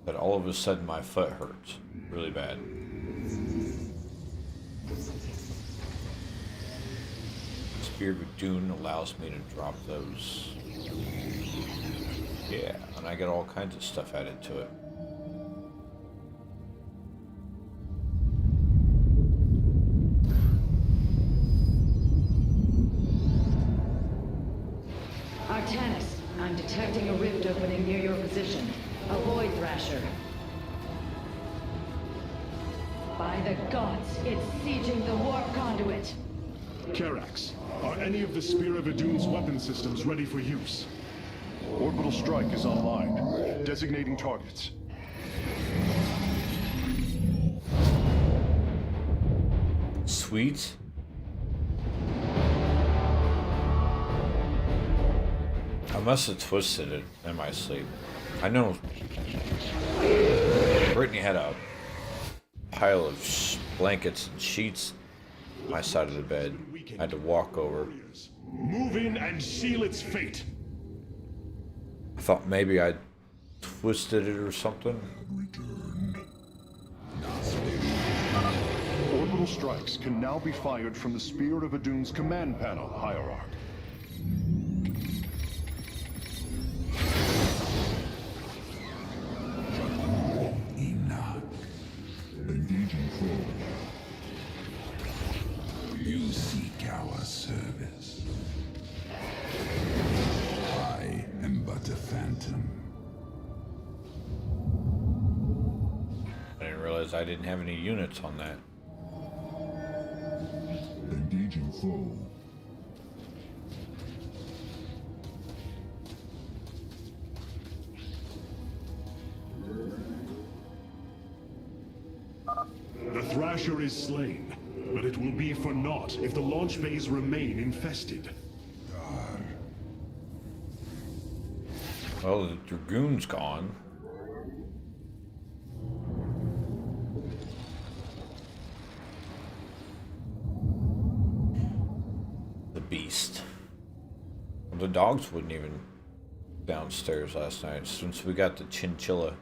that all of a sudden my foot hurts really bad. Spear of ADUN allows me to drop those. Yeah, and I get all kinds of stuff added to it. Artanis, I'm detecting a rift opening near your position. Avoid Thrasher. By the gods, it's sieging the warp conduit. Karax, are any of the Spear of Adun's weapon systems ready for use? Orbital strike is online. Designating targets. Sweet. I must have twisted it in my sleep. I know Brittany had a pile of blankets and sheets on my side of the bed. I had to walk over. Move in and seal its fate. I thought maybe I twisted it or something. Orbital strikes can now be fired from the Spear of Adun's command panel, Hierarch. Enoch. Engaging foe. You seek our service. I am but a phantom. I didn't realize I didn't have any units on that. Engaging foe. The Thrasher is slain, but it will be for naught if the launch bays remain infested. Well, the Dragoon's gone. The Beast. Well, the dogs wouldn't even downstairs last night since we got the chinchilla.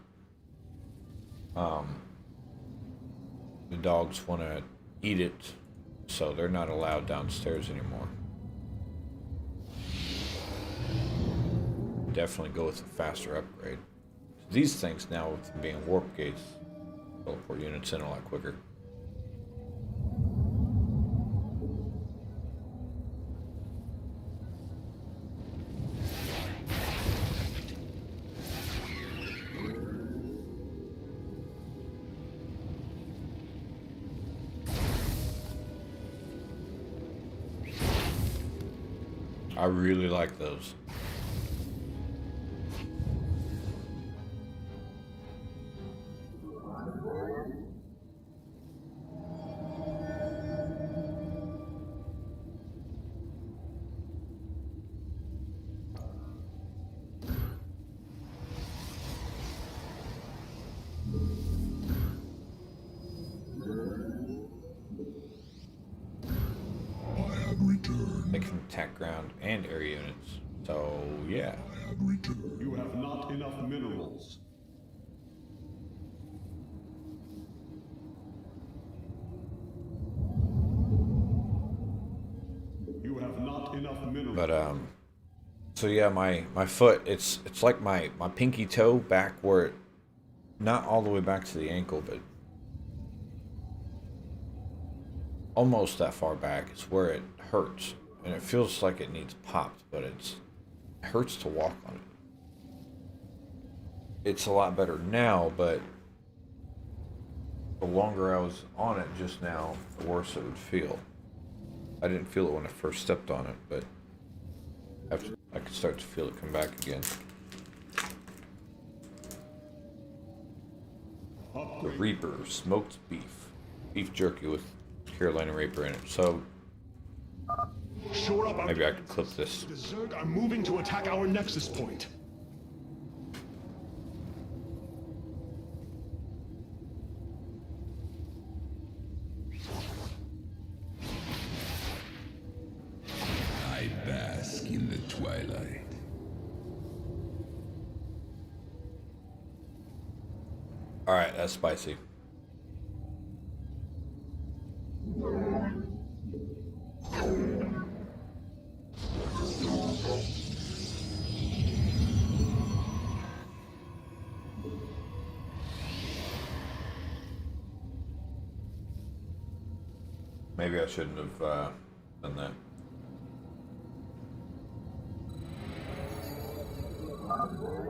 The dogs want to eat it, so they're not allowed downstairs anymore. Definitely go with a faster upgrade. These things now, with them being warp gates, teleport units in a lot quicker. I really like those. They can attack ground and air units. So, yeah. You have not enough minerals. You have not enough minerals. But, so yeah, my foot, it's like my pinky toe back where it, not all the way back to the ankle, but almost that far back. It's where it hurts. And it feels like it needs popped, but it hurts to walk on it. It's a lot better now, but the longer I was on it just now, the worse it would feel. I didn't feel it when I first stepped on it, but after I could start to feel it come back again. The Reaper, smoked beef jerky with Carolina Reaper in it. So Shore up our maybe I could clip this. The Zerg are moving to attack our nexus point. I bask in the twilight. Alright, that's spicy. Maybe I shouldn't have done that.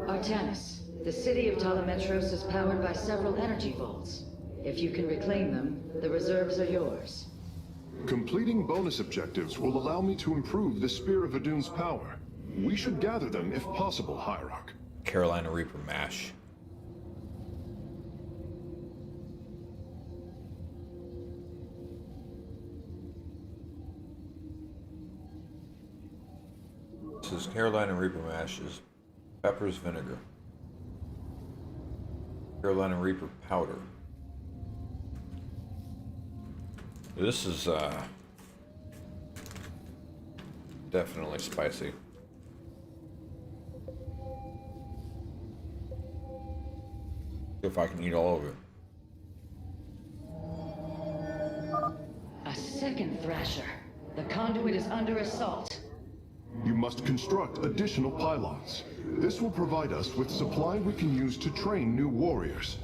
Artanis, the city of Talametros is powered by several energy vaults. If you can reclaim them, the reserves are yours. Completing bonus objectives will allow me to improve the Spear of Adun's power. We should gather them if possible, Hierarch. Carolina Reaper mash. This is Carolina Reaper mash is peppers, vinegar. Carolina Reaper powder. This is definitely spicy. If I can eat all of it. A second Thrasher. The conduit is under assault. You must construct additional pylons. This will provide us with supply we can use to train new warriors.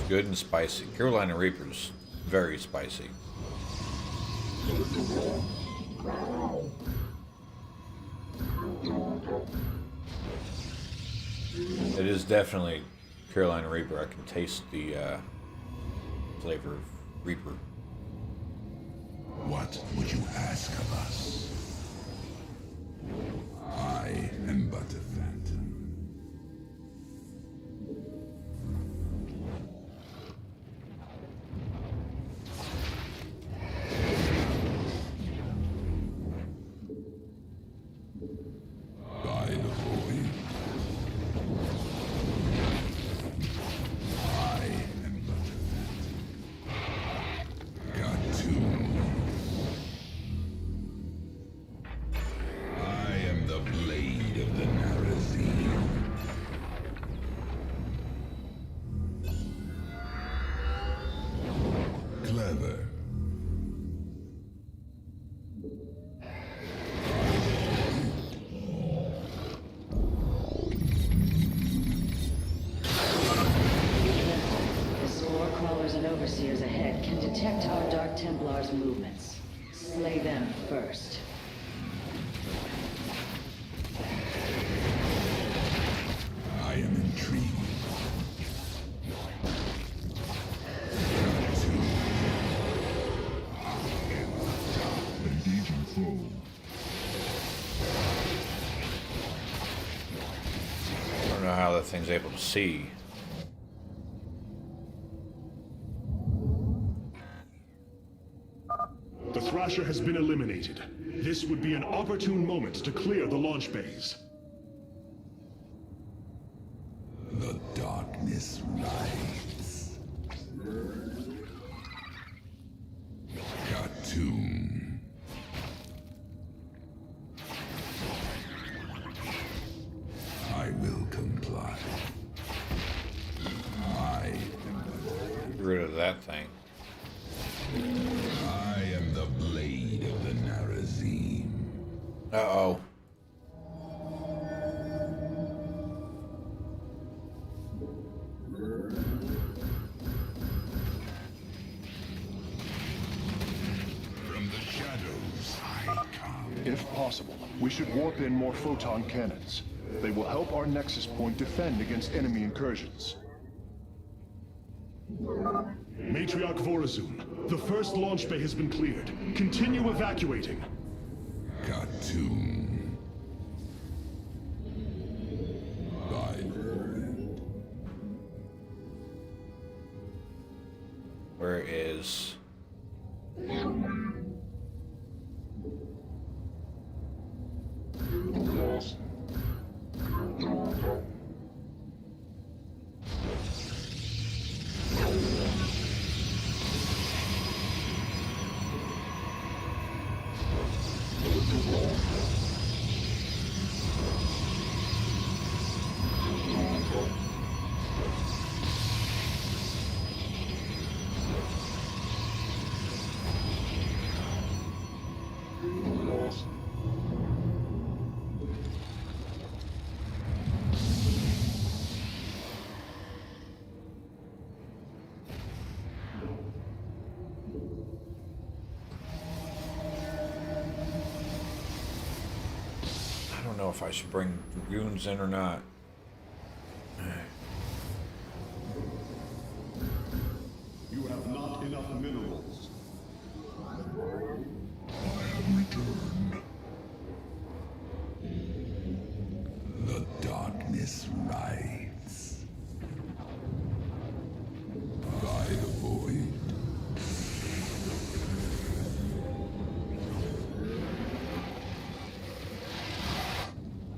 Good and spicy. Carolina Reapers, very spicy. It is definitely Carolina Reaper. I can taste the flavor of Reaper. What would you ask of us? I am but a phantom. By the void, I am but a phantom. Cartoon. I am the blade of the Narazine. Clever. The spore crawlers and overseers ahead can detect our Dark Templars' movements. Slay them first. I am intrigued. Cartoon. Engaging foe. I don't know how that thing's able to see. The Thrasher has been eliminated. This would be an opportune moment to clear the launch bays. The darkness rides. Cartoon. I will comply. I Get rid of that thing. am the blade of the Narazine. Uh-oh. From the shadows I come. If possible, we should warp in more photon cannons. They will help our nexus point defend against enemy incursions. Matriarch Vorazun, the first launch bay has been cleared. Continue evacuating. Cartoon. By the wind. Where is... if I should bring dragoons in or not. You have not enough minerals. The darkness rides. By the void.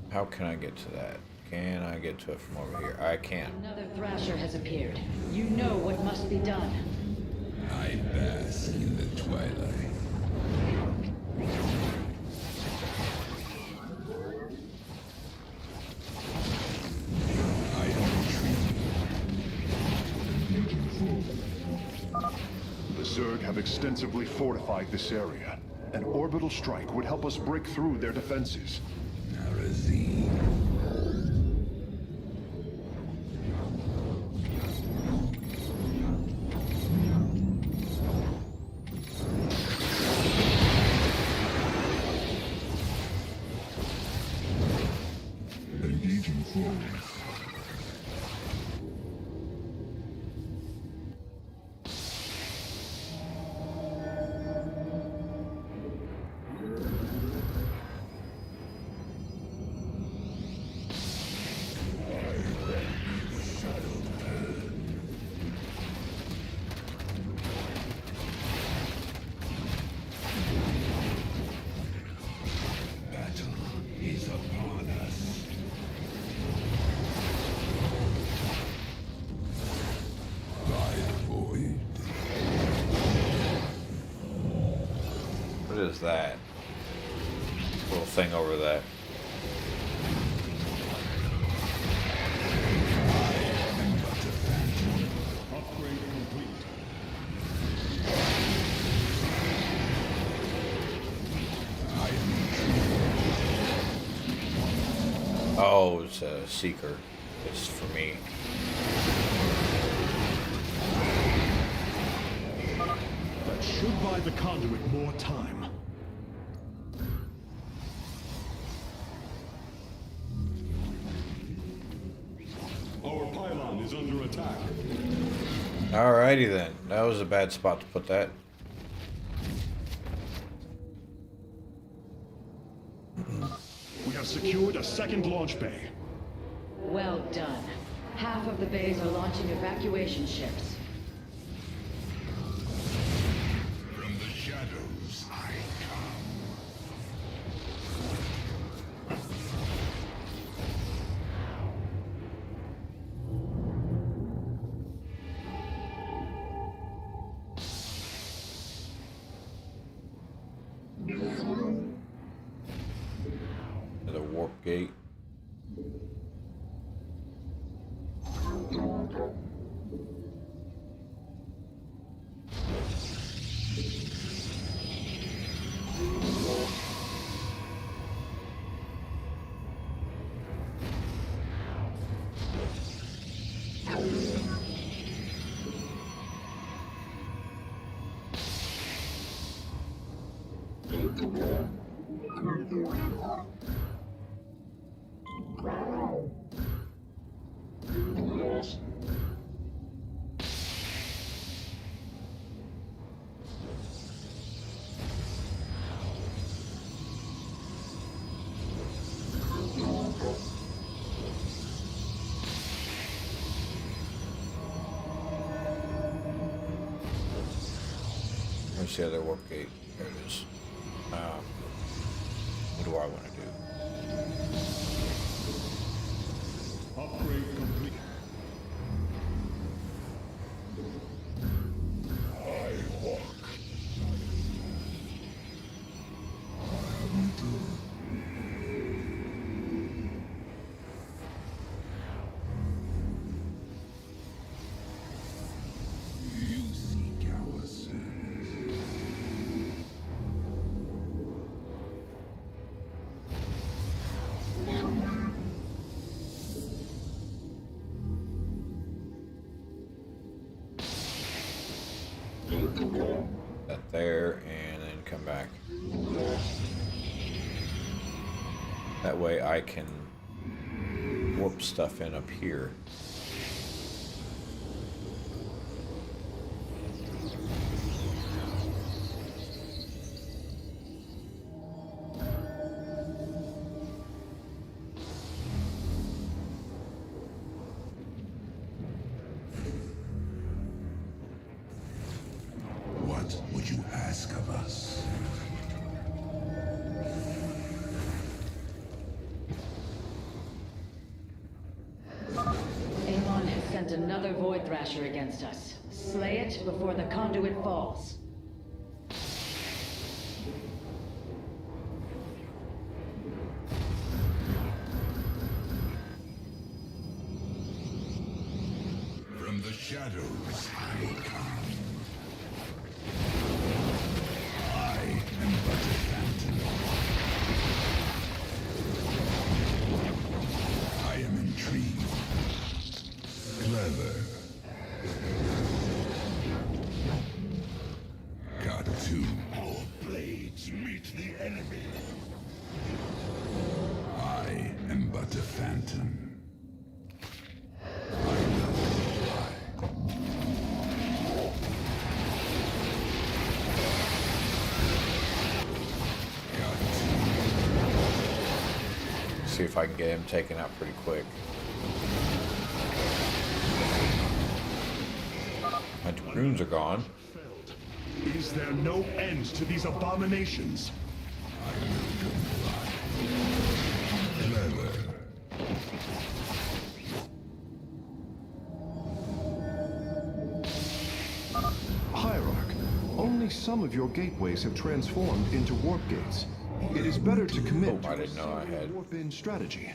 How can I get to that? Can I get to it from over here? I can't. Another Thrasher has appeared. You know what must be done. I bask in the twilight. I am retreating. The Zerg have extensively fortified this area. An orbital strike would help us break through their defenses. Narazine. Engaging forward. Battle is upon us. By the void. What is that? Little thing over that. Upgrade complete. Oh, it's a seeker. It's for me. That should buy the conduit more time. Our pylon is under attack. Alrighty then. That was a bad spot to put that. We have secured a second launch bay. Well done. Half of the bays are launching evacuation ships. From the shadows I come. The warp gate. Where's the other warp gate? There it is. What do I want to do? Upgrade complete. You seek our sins. That there, and then come back. That way I can warp stuff in up here. What would you ask of us? Amon has sent another Void Thrasher against us. Slay it before the conduit falls. From the shadows I come. I am but a phantom. I am intrigued. Clever. Cartoon. Our blades meet the enemy. I am but a phantom. I will comply. See if I can get him taken out pretty quick. My runes are gone. Is there no end to these abominations? Clever. Hierarch, only some of your gateways have transformed into warp gates. It is better to commit Oh, I to a didn't know I single had. warp-in strategy.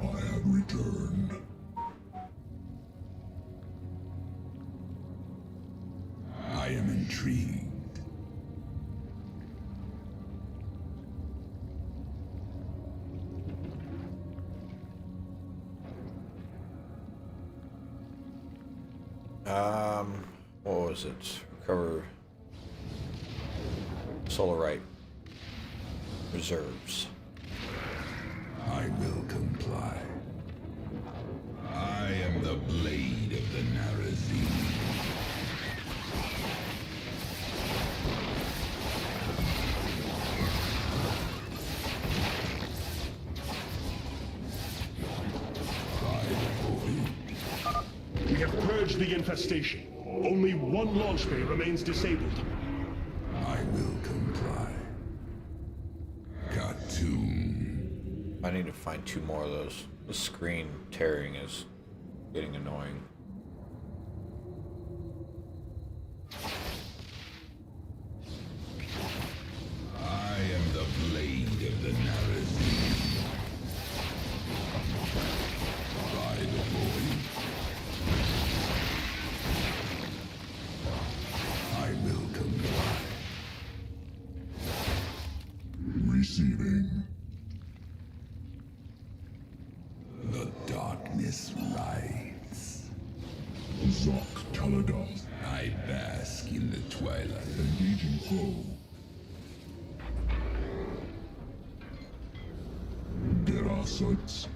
I have returned. I am intrigued. What was it? Recover Solarite reserves. I will comply. I am the blade of the Narazine. We have purged the infestation. Only one launch bay remains disabled. I will comply. Cartoon. I need to find 2 more of those. The screen tearing is getting annoying. I am the blade of the Narazine. By the void. I will comply. Receiving. The darkness rides. Zok Taladon. I bask in the twilight. Engaging foe. There are sights.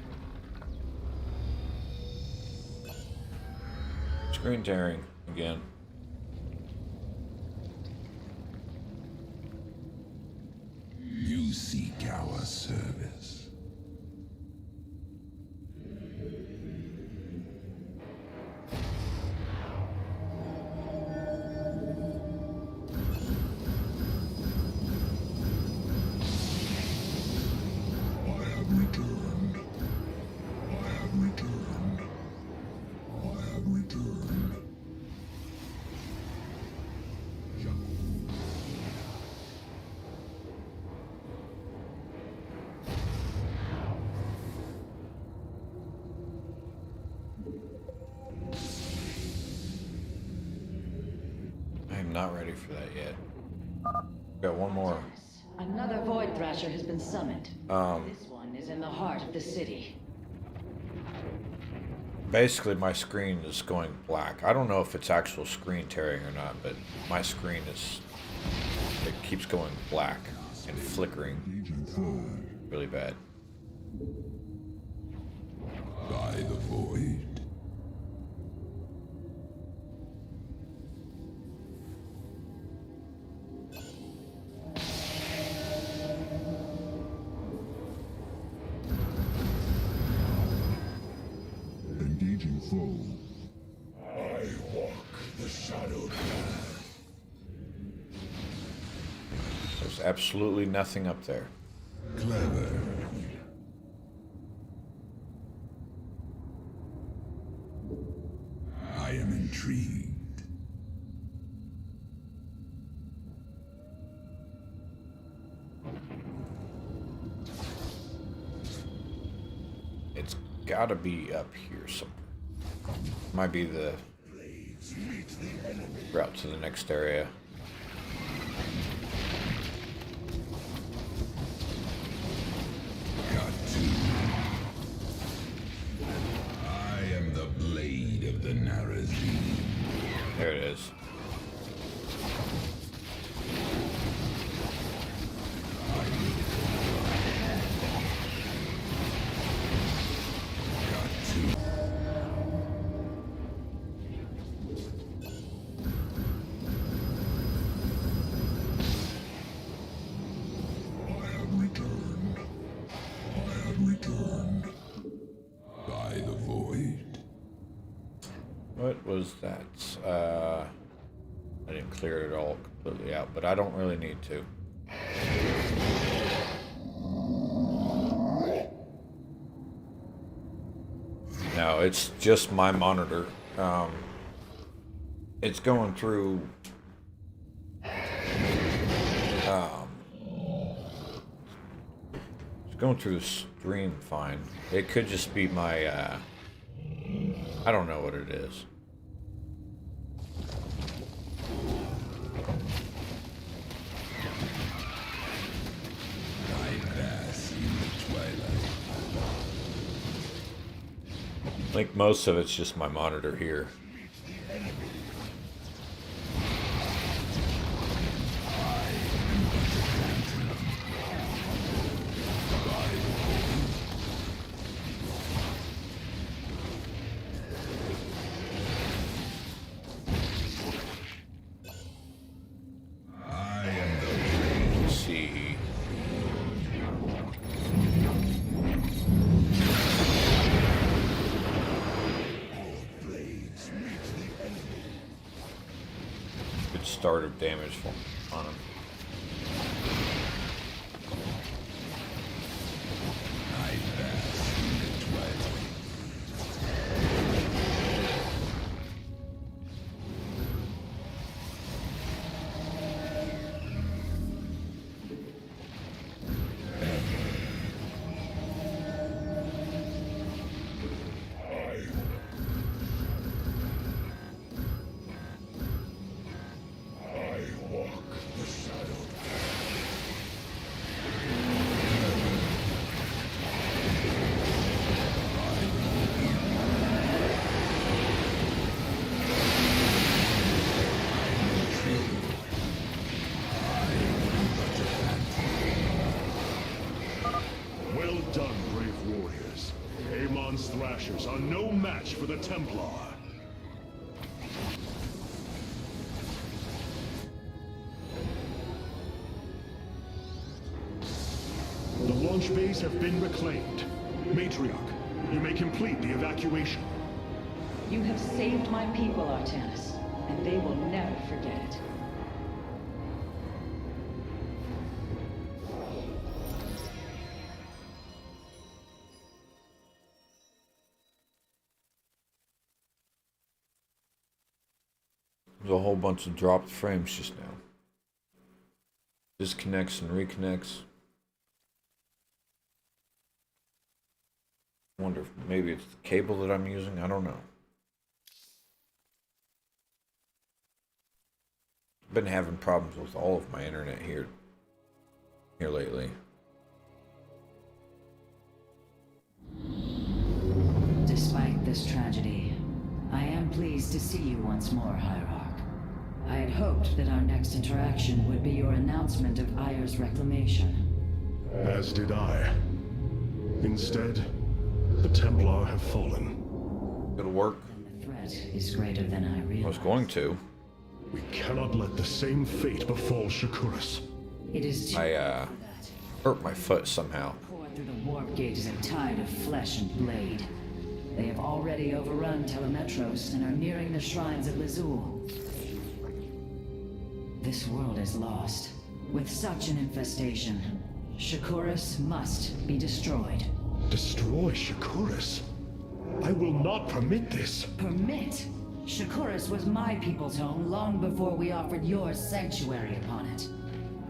Screen tearing again. You seek our service. I have returned. I have returned. I have returned. not ready for that yet. Got one more. Another Void Thrasher has been summoned. This one is in the heart of the city. Basically, my screen is going black. I don't know if it's actual screen tearing or not, but my screen is... It keeps going black and flickering. Really bad. By the void. Engaging foe. I walk the shadow path. There's absolutely nothing up there. Clever. I am intrigued. It's gotta be up here somewhere. Might be the route to the next area. Got to. I am the blade of the Narazine. There it is. Got to. I have returned. I have returned. By the void. What was that? I didn't clear it all completely out, but I don't really need to. No, it's just my monitor. It's going through... it's going through the stream fine. It could just be my... I don't know what it is. I bask in the twilight. I think most of it's just my monitor here. I am the Let's see. Good start of damage on him. I bask in the twilight. I walk the shadow path. Well done, brave warriors. Amon's Thrashers are no match for the Templar. The launch bays have been reclaimed. Matriarch, you may complete the evacuation. You have saved my people, Artanis, and they will never forget it. There's a whole bunch of dropped frames just now. Disconnects and reconnects. I wonder if maybe it's the cable that I'm using. I don't know. been having problems with all of my internet here lately. Despite this tragedy, I am pleased to see you once more, Hierarch. I had hoped that our next interaction would be your announcement of Ayer's reclamation. As did I. Instead, the Templar have fallen. It'll work. The threat is greater than I I was realized. going to. We cannot let the same fate befall Shakuras. It is too I hurt my foot somehow. poured through the warp gate is a tide of flesh and blade. They have already overrun Telemetros and are nearing the shrines of Lizul. This world is lost. With such an infestation, Shakuras must be destroyed. Destroy Shakuras? I will not permit this. Permit? Shakuras was my people's home long before we offered yours sanctuary upon it.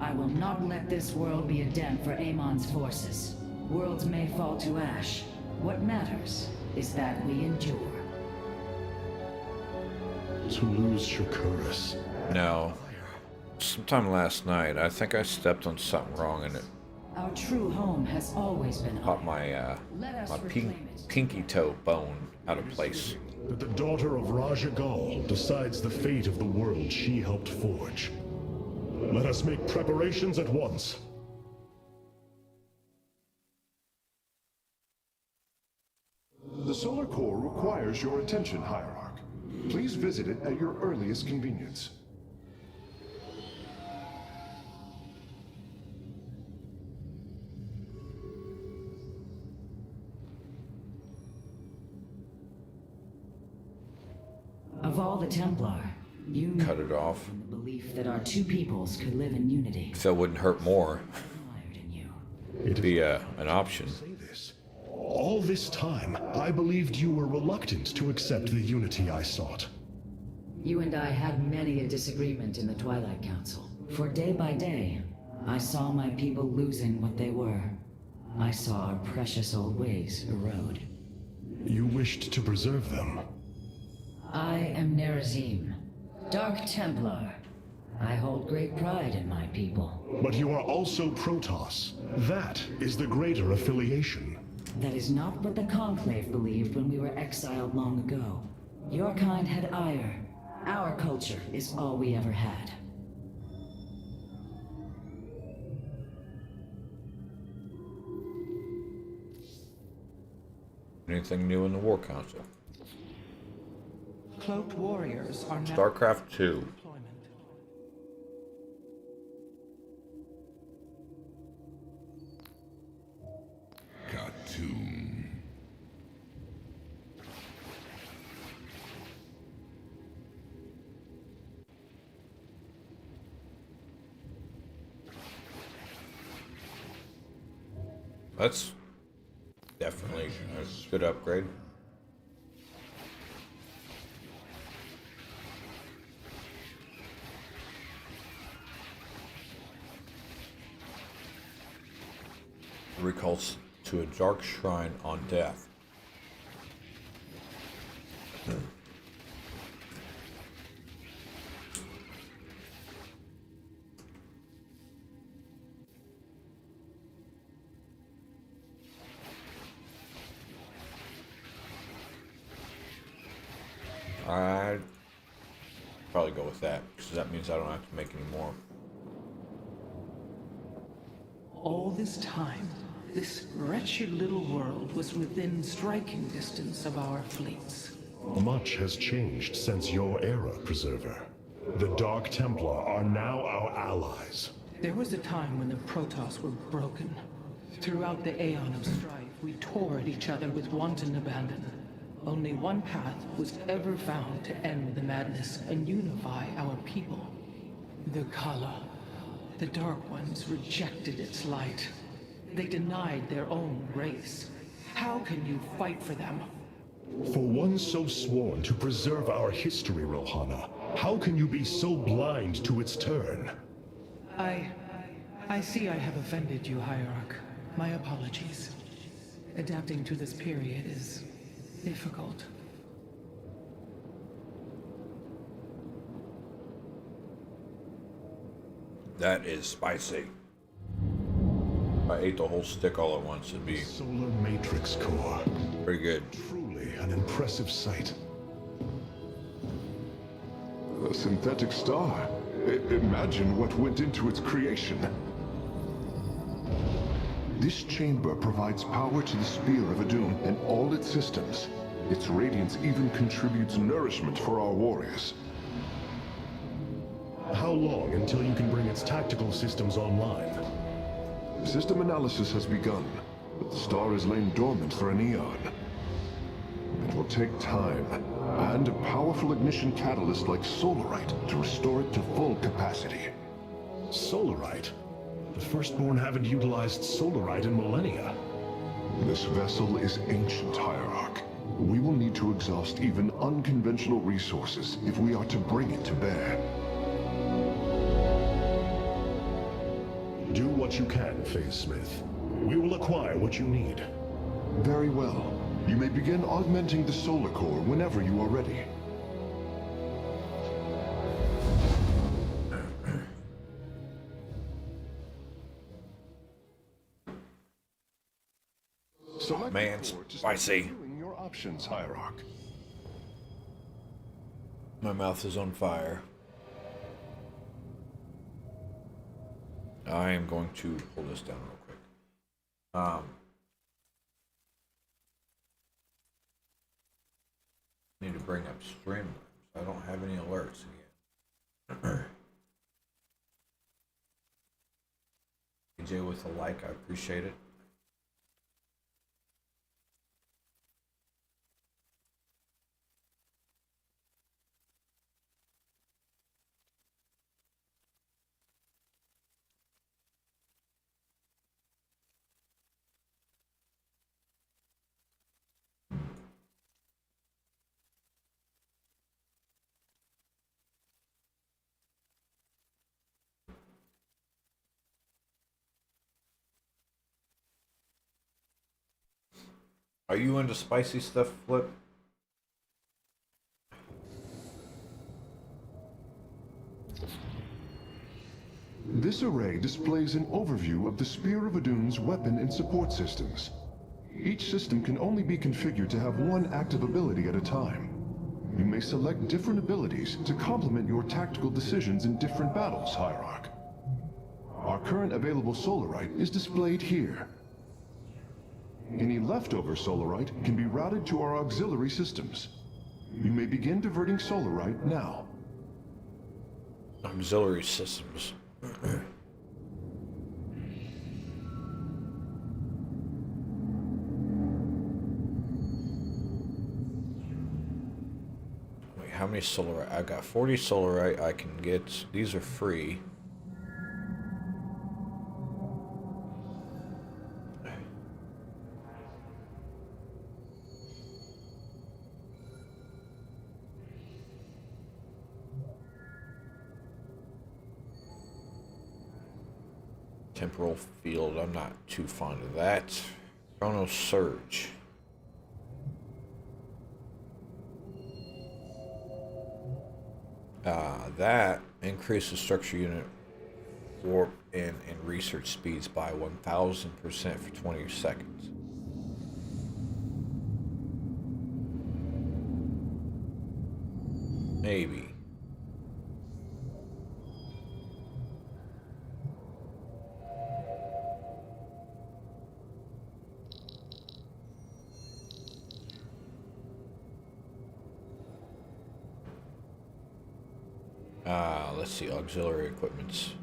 I will not let this world be a den for Amon's forces. Worlds may fall to ash. What matters is that we endure. To lose Shakuras. No. Sometime last night, I think I stepped on something wrong and it Our true home has always been popped my Let us my reclaim it. pinky toe bone out of place. That the daughter of Raja Gal decides the fate of the world she helped forge. Let us make preparations at once. The solar core requires your attention, Hierarch. Please visit it at your earliest convenience. Of all the Templar, you Cut it off. the belief that our two peoples could live in unity. If that wouldn't hurt more, Admired in you. it'd be an option. Say this. All this time, I believed you were reluctant to accept the unity I sought. You and I had many a disagreement in the Twilight Council. For day by day, I saw my people losing what they were. I saw our precious old ways erode. You wished to preserve them. I am Nerazim, Dark Templar. I hold great pride in my people. But you are also Protoss. That is the greater affiliation. That is not what the Conclave believed when we were exiled long ago. Your kind had ire. Our culture is all we ever had. Anything new in the War Council? Cloaked warriors are now Starcraft 2. deployment. Khatum. That's definitely a good upgrade. Recalls to a dark shrine on death. I'd probably go with that, because that means I don't have to make any more. All this time, this wretched little world was within striking distance of our fleets. Much has changed since your era, Preserver. The Dark Templar are now our allies. There was a time when the Protoss were broken. Throughout the Aeon of Strife, we tore at each other with wanton abandon. Only one path was ever found to end the madness and unify our people. The Kala. The Dark Ones rejected its light. They denied their own race. How can you fight for them? For one so sworn to preserve our history, Rohana, how can you be so blind to its turn? I see I have offended you, Hierarch. My apologies. Adapting to this period is difficult. That is spicy. If I ate the whole stick all at once, it'd be Solar matrix core. pretty good. Truly an impressive sight. A synthetic star. Imagine what went into its creation. This chamber provides power to the Spear of Adun and all its systems. Its radiance even contributes nourishment for our warriors. How long until you can bring its tactical systems online? System analysis has begun, but the star has lain dormant for an eon. It will take time, and a powerful ignition catalyst like solarite to restore it to full capacity. Solarite? The Firstborn haven't utilized solarite in millennia. This vessel is ancient, Hierarch. We will need to exhaust even unconventional resources if we are to bring it to bear. Do what you can, Phase Smith. We will acquire what you need. Very well. You may begin augmenting the solar core whenever you are ready. Select Man, the core to start spicy. reviewing your options, Hierarch. My mouth is on fire. I am going to pull this down real quick. Need to bring up stream. I don't have any alerts again. AJ with a like, I appreciate it. Are you into spicy stuff, Flip? This array displays an overview of the Spear of Adun's weapon and support systems. Each system can only be configured to have one active ability at a time. You may select different abilities to complement your tactical decisions in different battles, Hierarch. Our current available solarite is displayed here. Any leftover solarite can be routed to our auxiliary systems. You may begin diverting solarite now. Auxiliary systems. Wait, how many solarite? I got 40 solarite I can get. These are free. Temporal field, I'm not too fond of that. Chrono surge. That increases structure unit warp and research speeds by 1000% for 20 seconds. Maybe. Let's see, auxiliary equipments.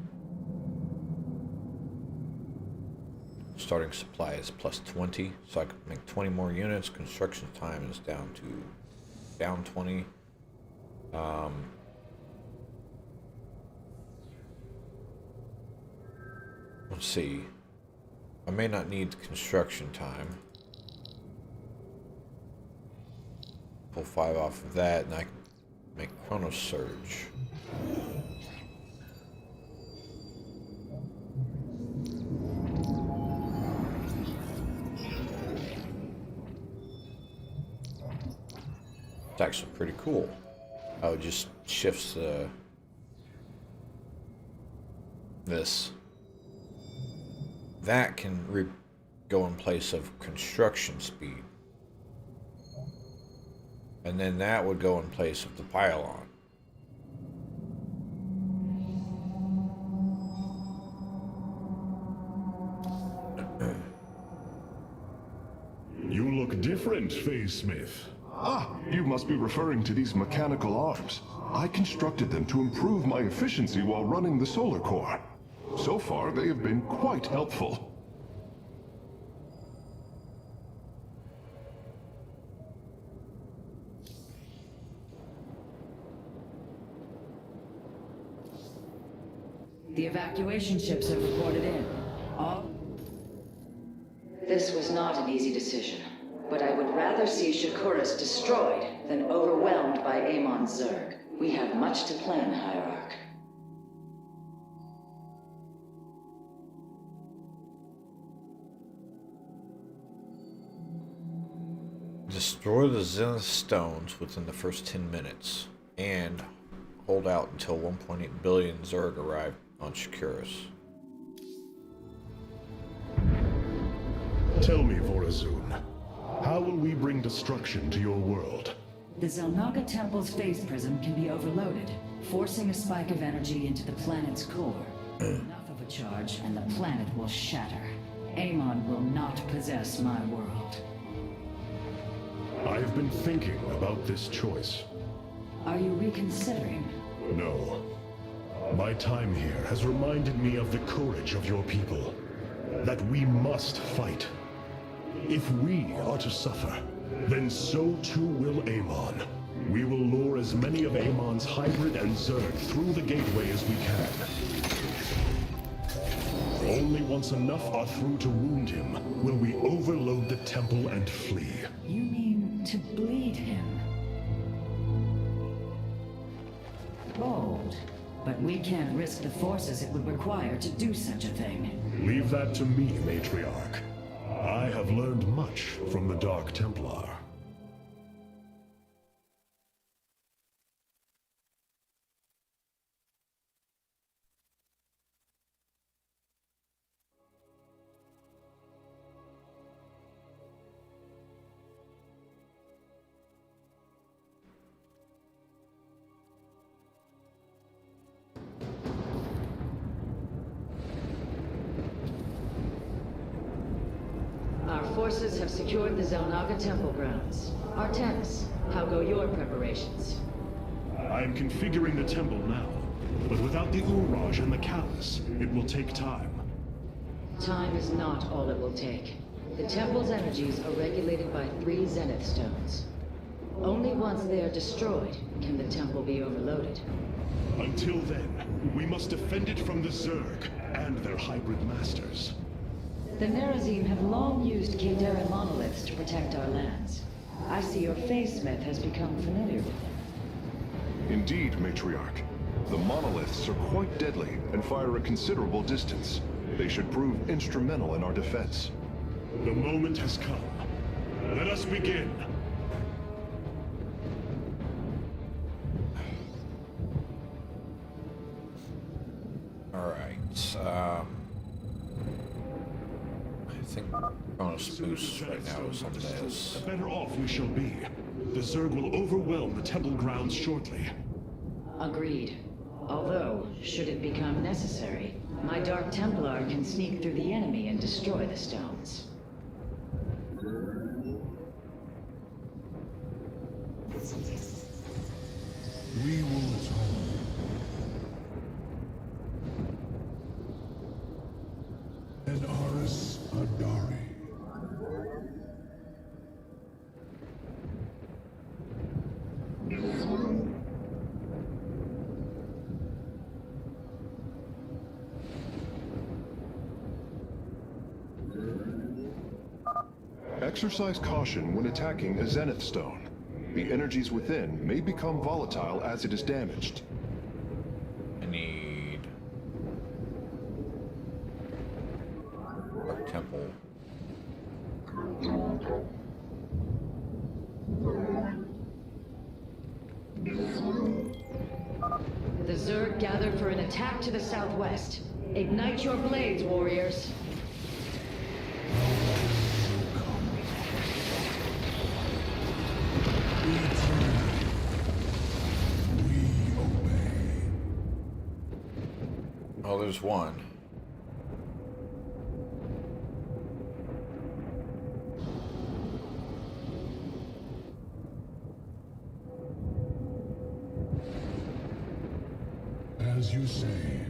Starting supply is plus 20, so I can make 20 more units. Construction time is down 20. Let's see. I may not need construction time. Pull 5 off of that, and I can make chrono surge. It's actually pretty cool. How it just shifts the this. That can go in place of construction speed. And then that would go in place of the pylon. You look different, Phase Smith. Ah, you must be referring to these mechanical arms. I constructed them to improve my efficiency while running the solar core. So far, they have been quite helpful. The evacuation ships have reported in. All... This was not an easy decision, but I would rather see Shakuras destroyed than overwhelmed by Amon Zerg. We have much to plan, Hierarch. Destroy the Zenith stones within the first 10 minutes, and hold out until 1.8 billion Zerg arrive on Shakuras. Tell me, Vorazun, how will we bring destruction to your world? The Zelnaga Temple's phase prism can be overloaded, forcing a spike of energy into the planet's core. Enough of a charge, and the planet will shatter. Amon will not possess my world. I have been thinking about this choice. Are you reconsidering? No. My time here has reminded me of the courage of your people. That we must fight. If we are to suffer, then so too will Amon. We will lure as many of Amon's hybrid and Zerg through the gateway as we can. Only once enough are through to wound him will we overload the temple and flee. You mean to bleed him? Bold. But we can't risk the forces it would require to do such a thing. Leave that to me, Matriarch. I have learned much from the Dark Templar. Our forces have secured the Zelnaga Temple grounds. Artemis, how go your preparations? I am configuring the temple now, but without the Uraj and the Callus, it will take time. Time is not all it will take. The temple's energies are regulated by 3 Zenith stones. Only once they are destroyed can the temple be overloaded. Until then, we must defend it from the Zerg and their hybrid masters. The Nerazim have long used Kaldera monoliths to protect our lands. I see your phase smith has become familiar with them. Indeed, Matriarch. The monoliths are quite deadly and fire a considerable distance. They should prove instrumental in our defense. The moment has come. Let us begin. Alright, I think bonus boost right now is on this. The better off we shall be. The Zerg will overwhelm the temple grounds shortly. Agreed. Although, should it become necessary, my Dark Templar can sneak through the enemy and destroy the stones. We will return. And Aris Adari. Exercise caution when attacking a Zenith stone. The energies within may become volatile as it is damaged. I need Dark Temple. The Zerg gather for an attack to the southwest. Ignite your blades, warriors. Oh, there's one. As you say,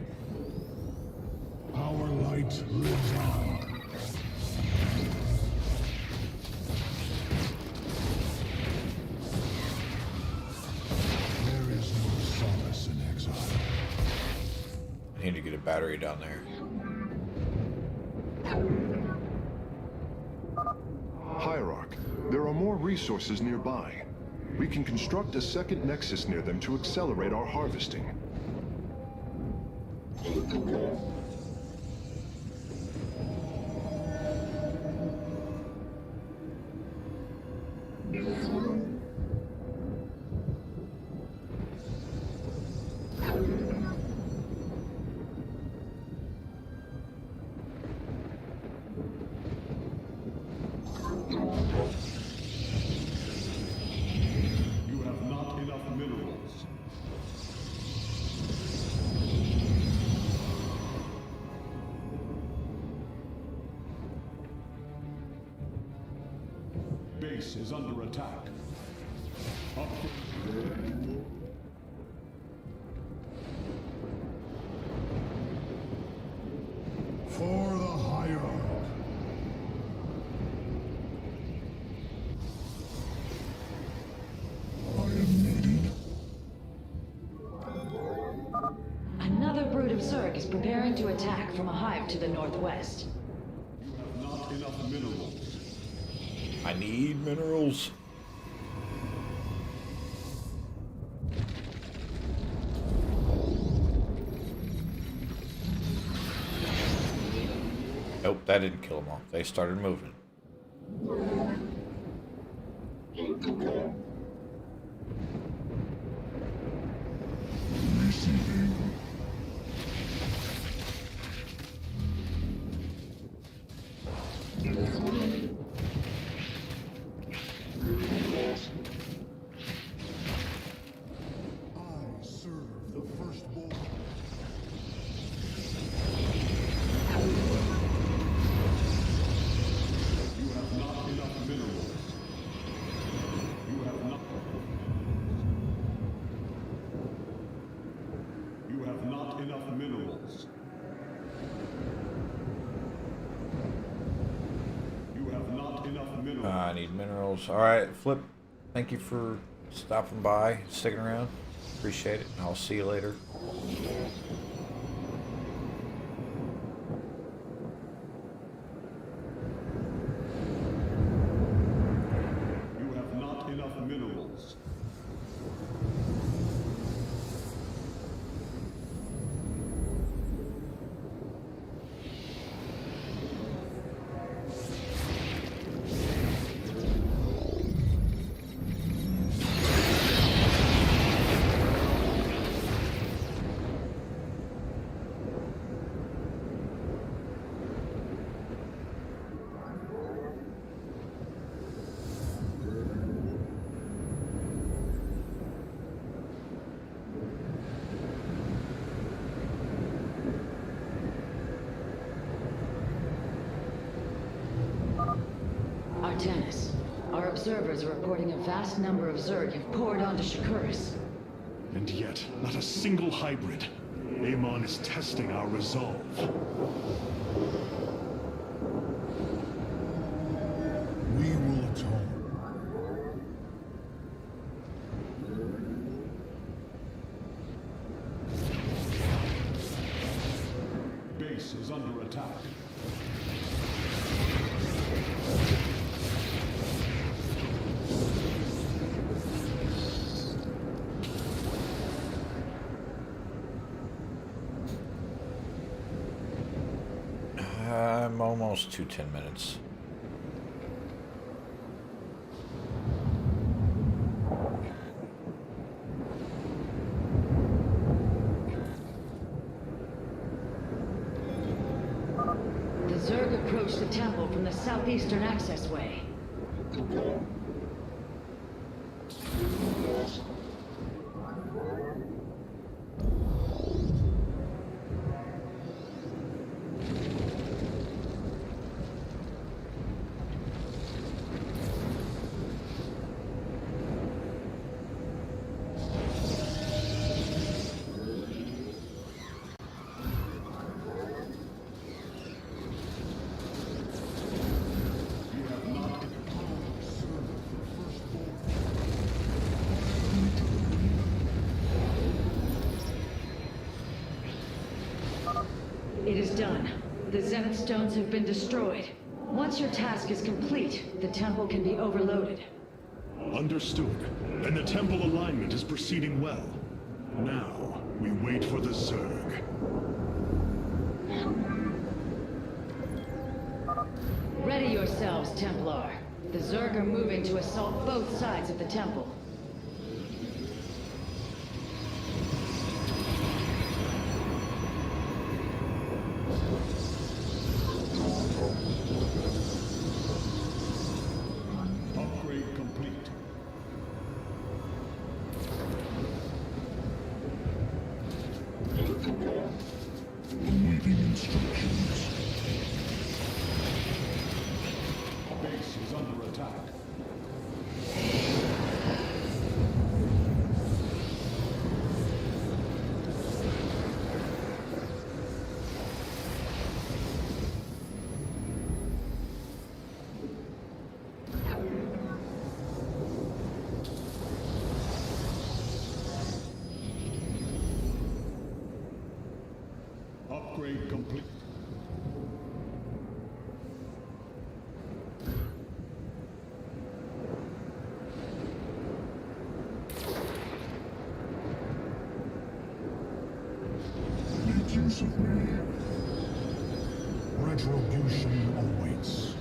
our light lives on. There is no solace in exile. I need to get a battery down there. Hierarch, there are more resources nearby. We can construct a second nexus near them to accelerate our harvesting. You have not enough minerals. Base is under attack. Up. For the Hierarch. I am needed. Another brood of Zerg is preparing to attack from a hive to the northwest. You have not enough minerals. I need minerals. Nope, that didn't kill them all. They started moving. I serve the firstborn. You have not enough minerals. You have not. You have not enough minerals. You have not enough minerals. I need minerals. Alright, Flip, thank you for stopping by, sticking around. Appreciate it. I'll see you later. You have not enough minerals. Artanis, our observers are reporting a vast number of Zerg have poured onto Shakuris. And yet, not a single hybrid. Amon is testing our resolve. We will atone. Base is under attack. I'm almost to 10 minutes. approach the temple from the southeastern accessway. It is done. The Zenith Stones have been destroyed. Once your task is complete, the temple can be overloaded. Understood. And the temple alignment is proceeding well. Now, we wait for the Zerg. Ready yourselves, Templar. The Zerg are moving to assault both sides of the temple. Upgrade complete. Awaiting instructions. Base is under attack. Upgrade complete. Make use of me. Retribution awaits.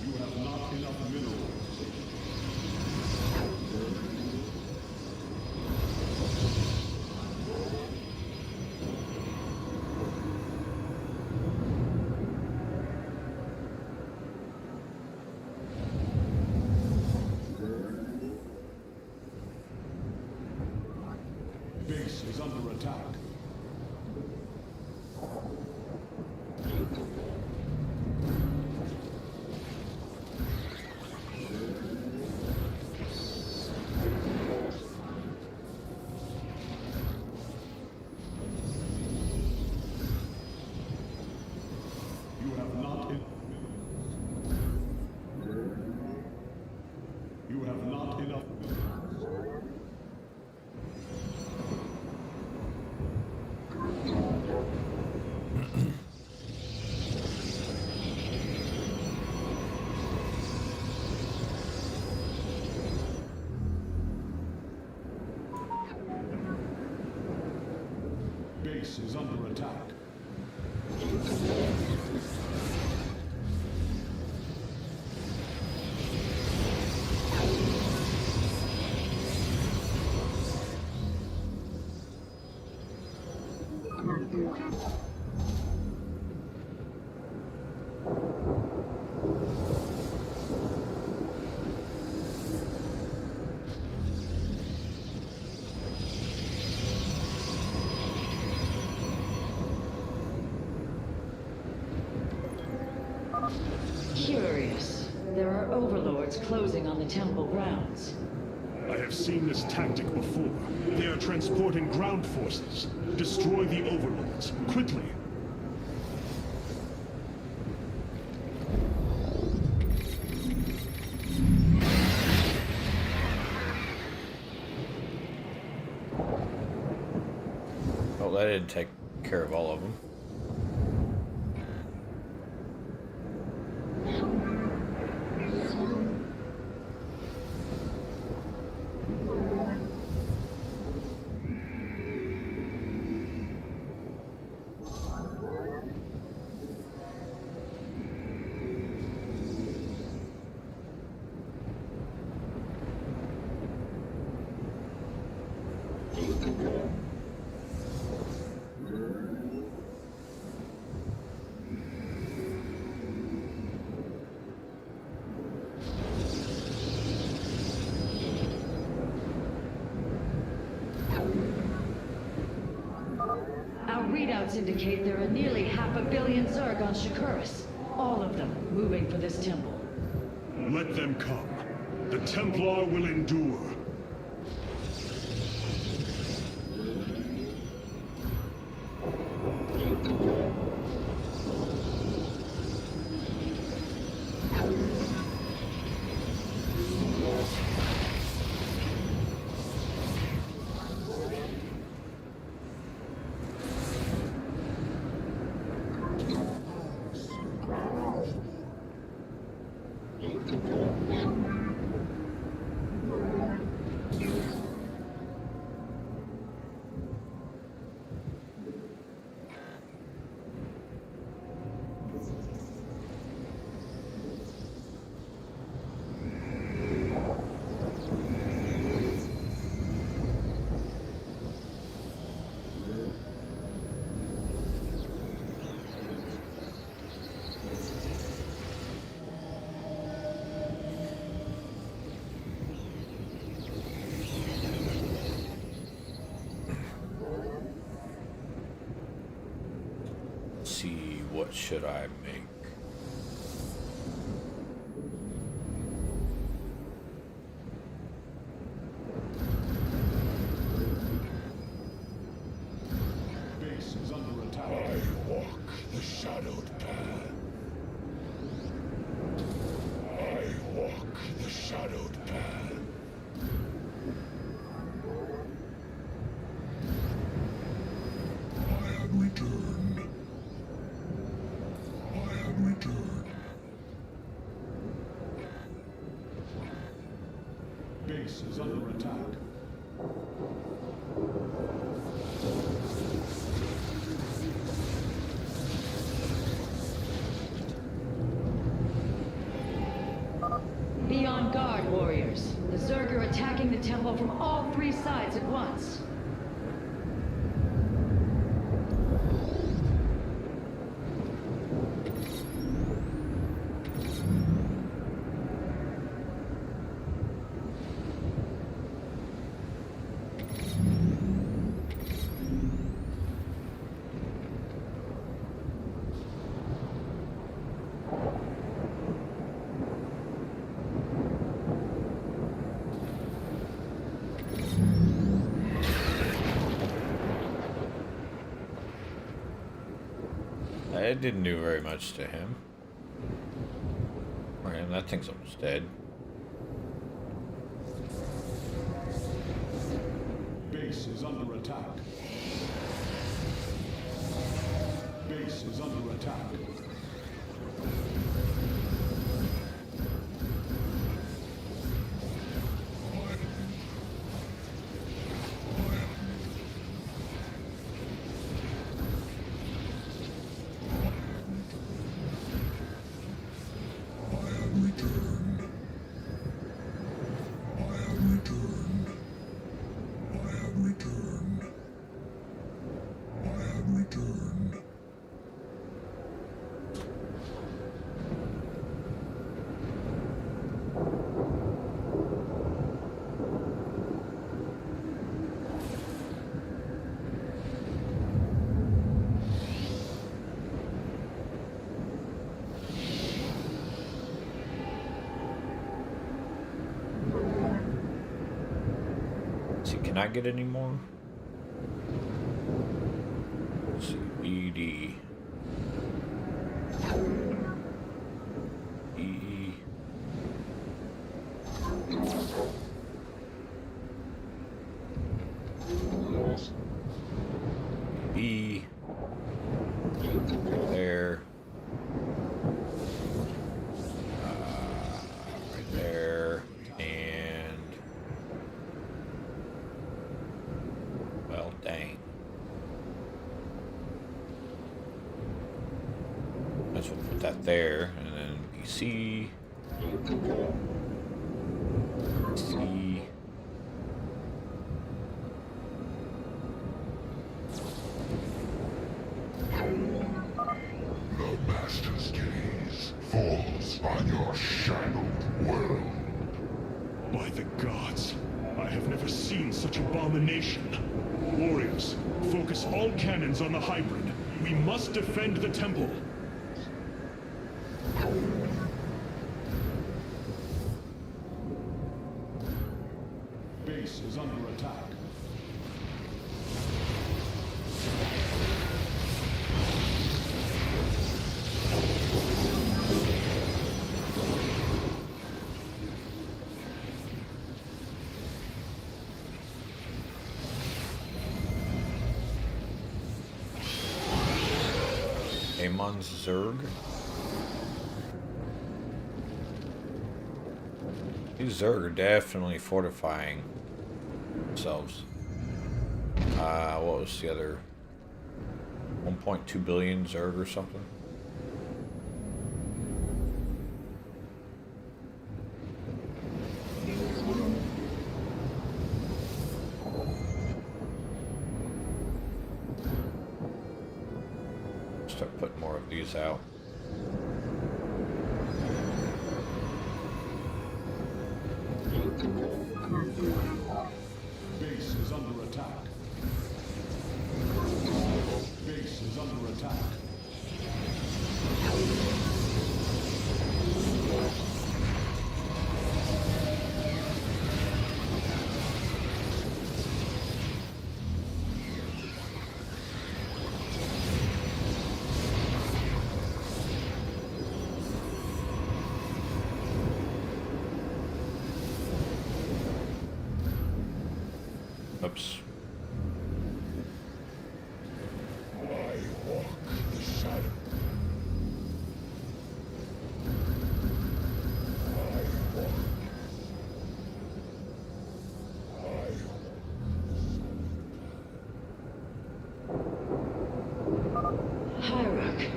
You have not enough minerals. Base is under attack. You have not You have not enough. Base is under attack. Curious. There are overlords closing on the temple grounds. I have seen this tactic before. They are transporting ground forces. Destroy the overlords, quickly. Oh, that didn't take care of all of them. scouts indicate there are nearly 500 million Zerg on Shakuras. All of them moving for this temple. Let them come. The Templar will endure. See, what should I make? Base is under attack. I walk the shadowed path. I walk the shadowed path. I have returned. I have returned. Base is under attack. Be on guard, warriors. The Zerg are attacking the temple from all 3 sides at once. It didn't do very much to him. Alright, that thing's almost dead. Base is under attack. Base is under attack. Can I get any more? Let's see, BD. E. B. There. Right there. And well, dang. Let's put that there, and then BC. C. The Master's gaze falls on your shadowed world. By the gods, I have never seen such abomination. Warriors, focus all cannons on the hybrid. We must defend the temple. Base is under attack. Amon's Zerg. These Zerg are definitely fortifying themselves. What was the other? 1.2 billion Zerg or something? Start putting more of these out. Base is under attack. Base is under attack. Oops. Hyruk,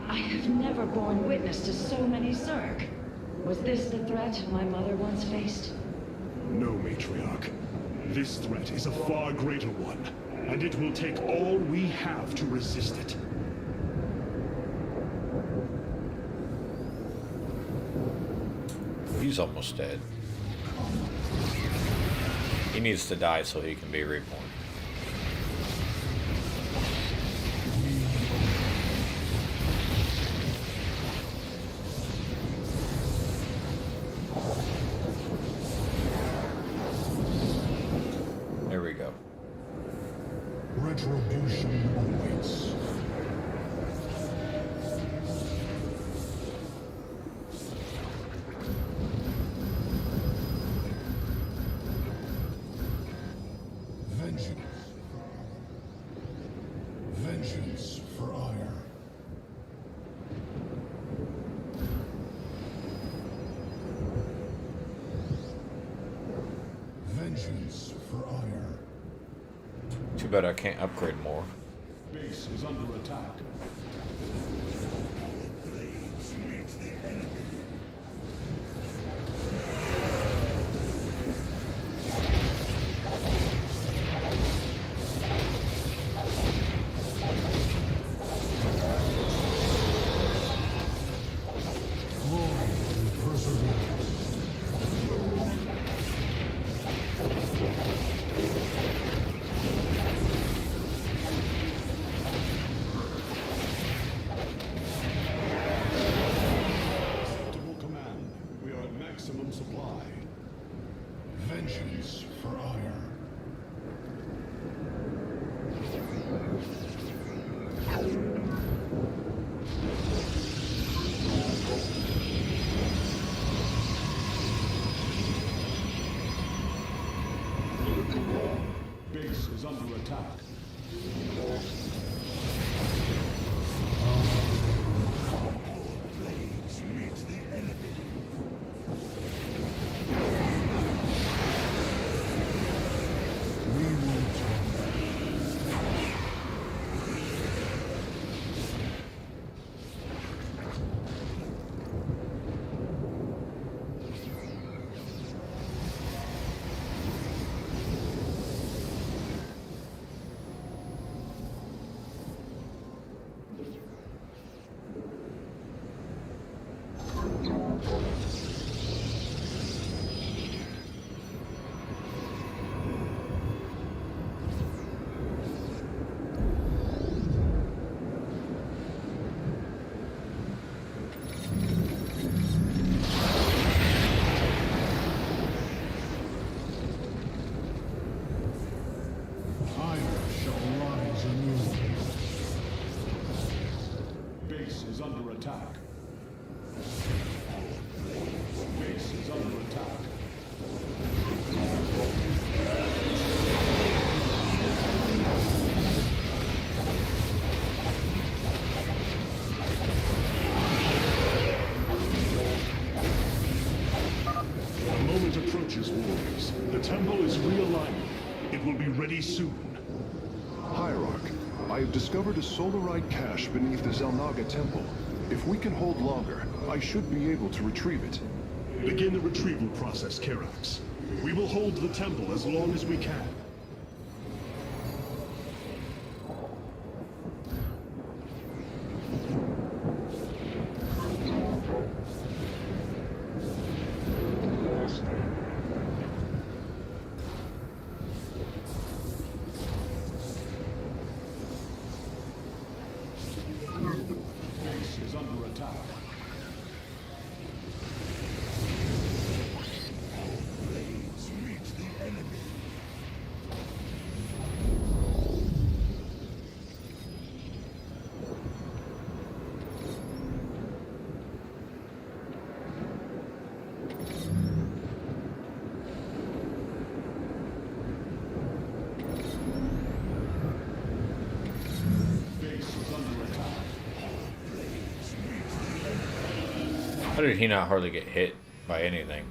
I have never borne witness to so many Zerg. Was this the threat my mother once faced? No, Matriarch. This threat is a far greater one, and it will take all we have to resist it. He's almost dead. He needs to die so he can be reborn. There we go. Retribution awaits. Vengeance. Vengeance for ire. Vengeance for ire. Too bad I can't upgrade more. Base is under attack. Glory and perseverance. Acceptable command. We are at maximum supply. Vengeance for ire. Base is under attack. temple is realigning. It will be ready soon. Hierarch, I have discovered a solarite cache beneath the Zelnaga temple. If we can hold longer, I should be able to retrieve it. Begin the retrieval process, Karax. We will hold the temple as long as we can. Base is under attack. Blades meet the enemy. Base is under attack. How did he not hardly get hit by anything?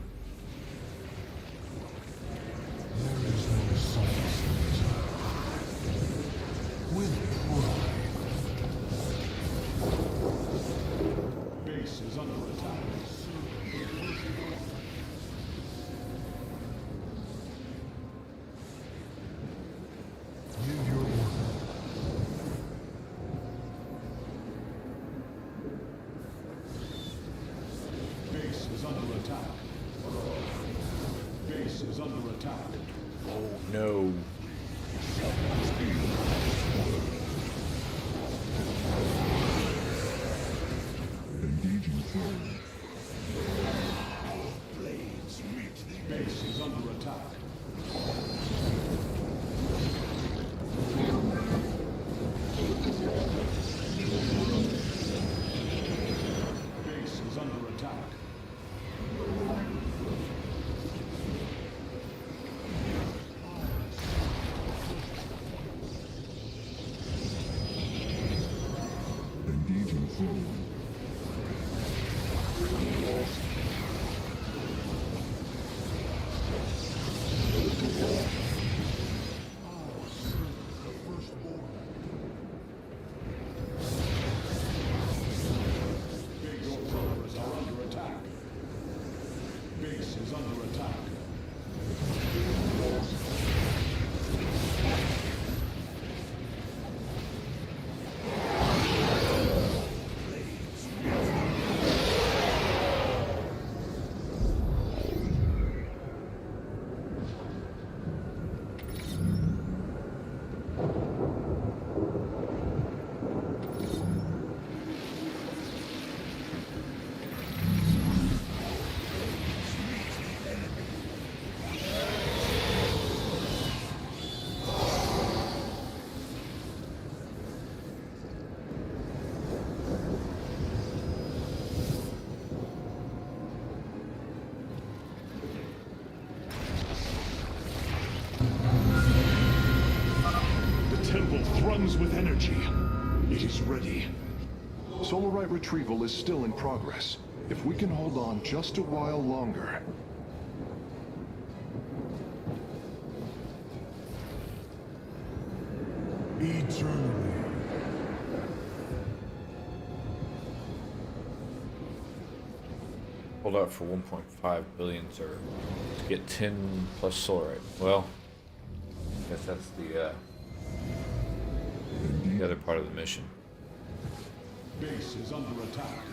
Base is under attack. Base is under attack. Base is under attack. Oh no. Base is under attack. Base is under attack. Base followers are under attack. Base is under attack. The temple thruns with energy. It is ready. Solarite retrieval is still in progress. If we can hold on just a while longer. Eternally. Hold out for 1.5 billion, sir. To get 10 plus solarite. Well, I guess that's the other part of the mission. Base is under attack.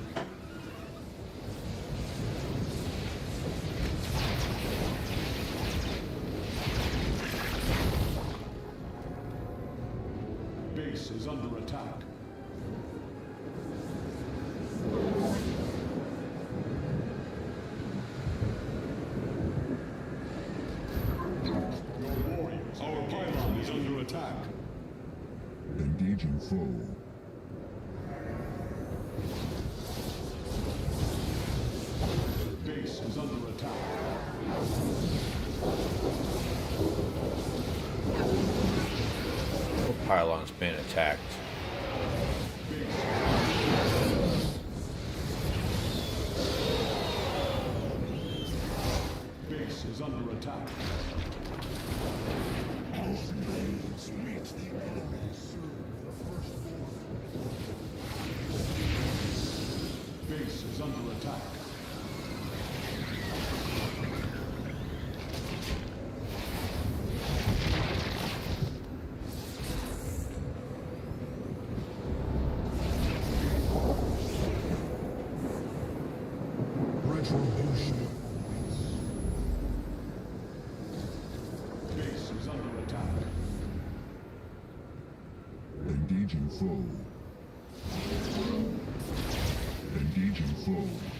Base is under attack. Your warriors, our pylon is under attack. Engaging foe. Base is under attack. The pylon's been attacked. Base Base is under attack. As blades meet the enemy, serve the firstborn. Base is under attack. Retribution. Base is under attack. Engaging foe. Engaging foe.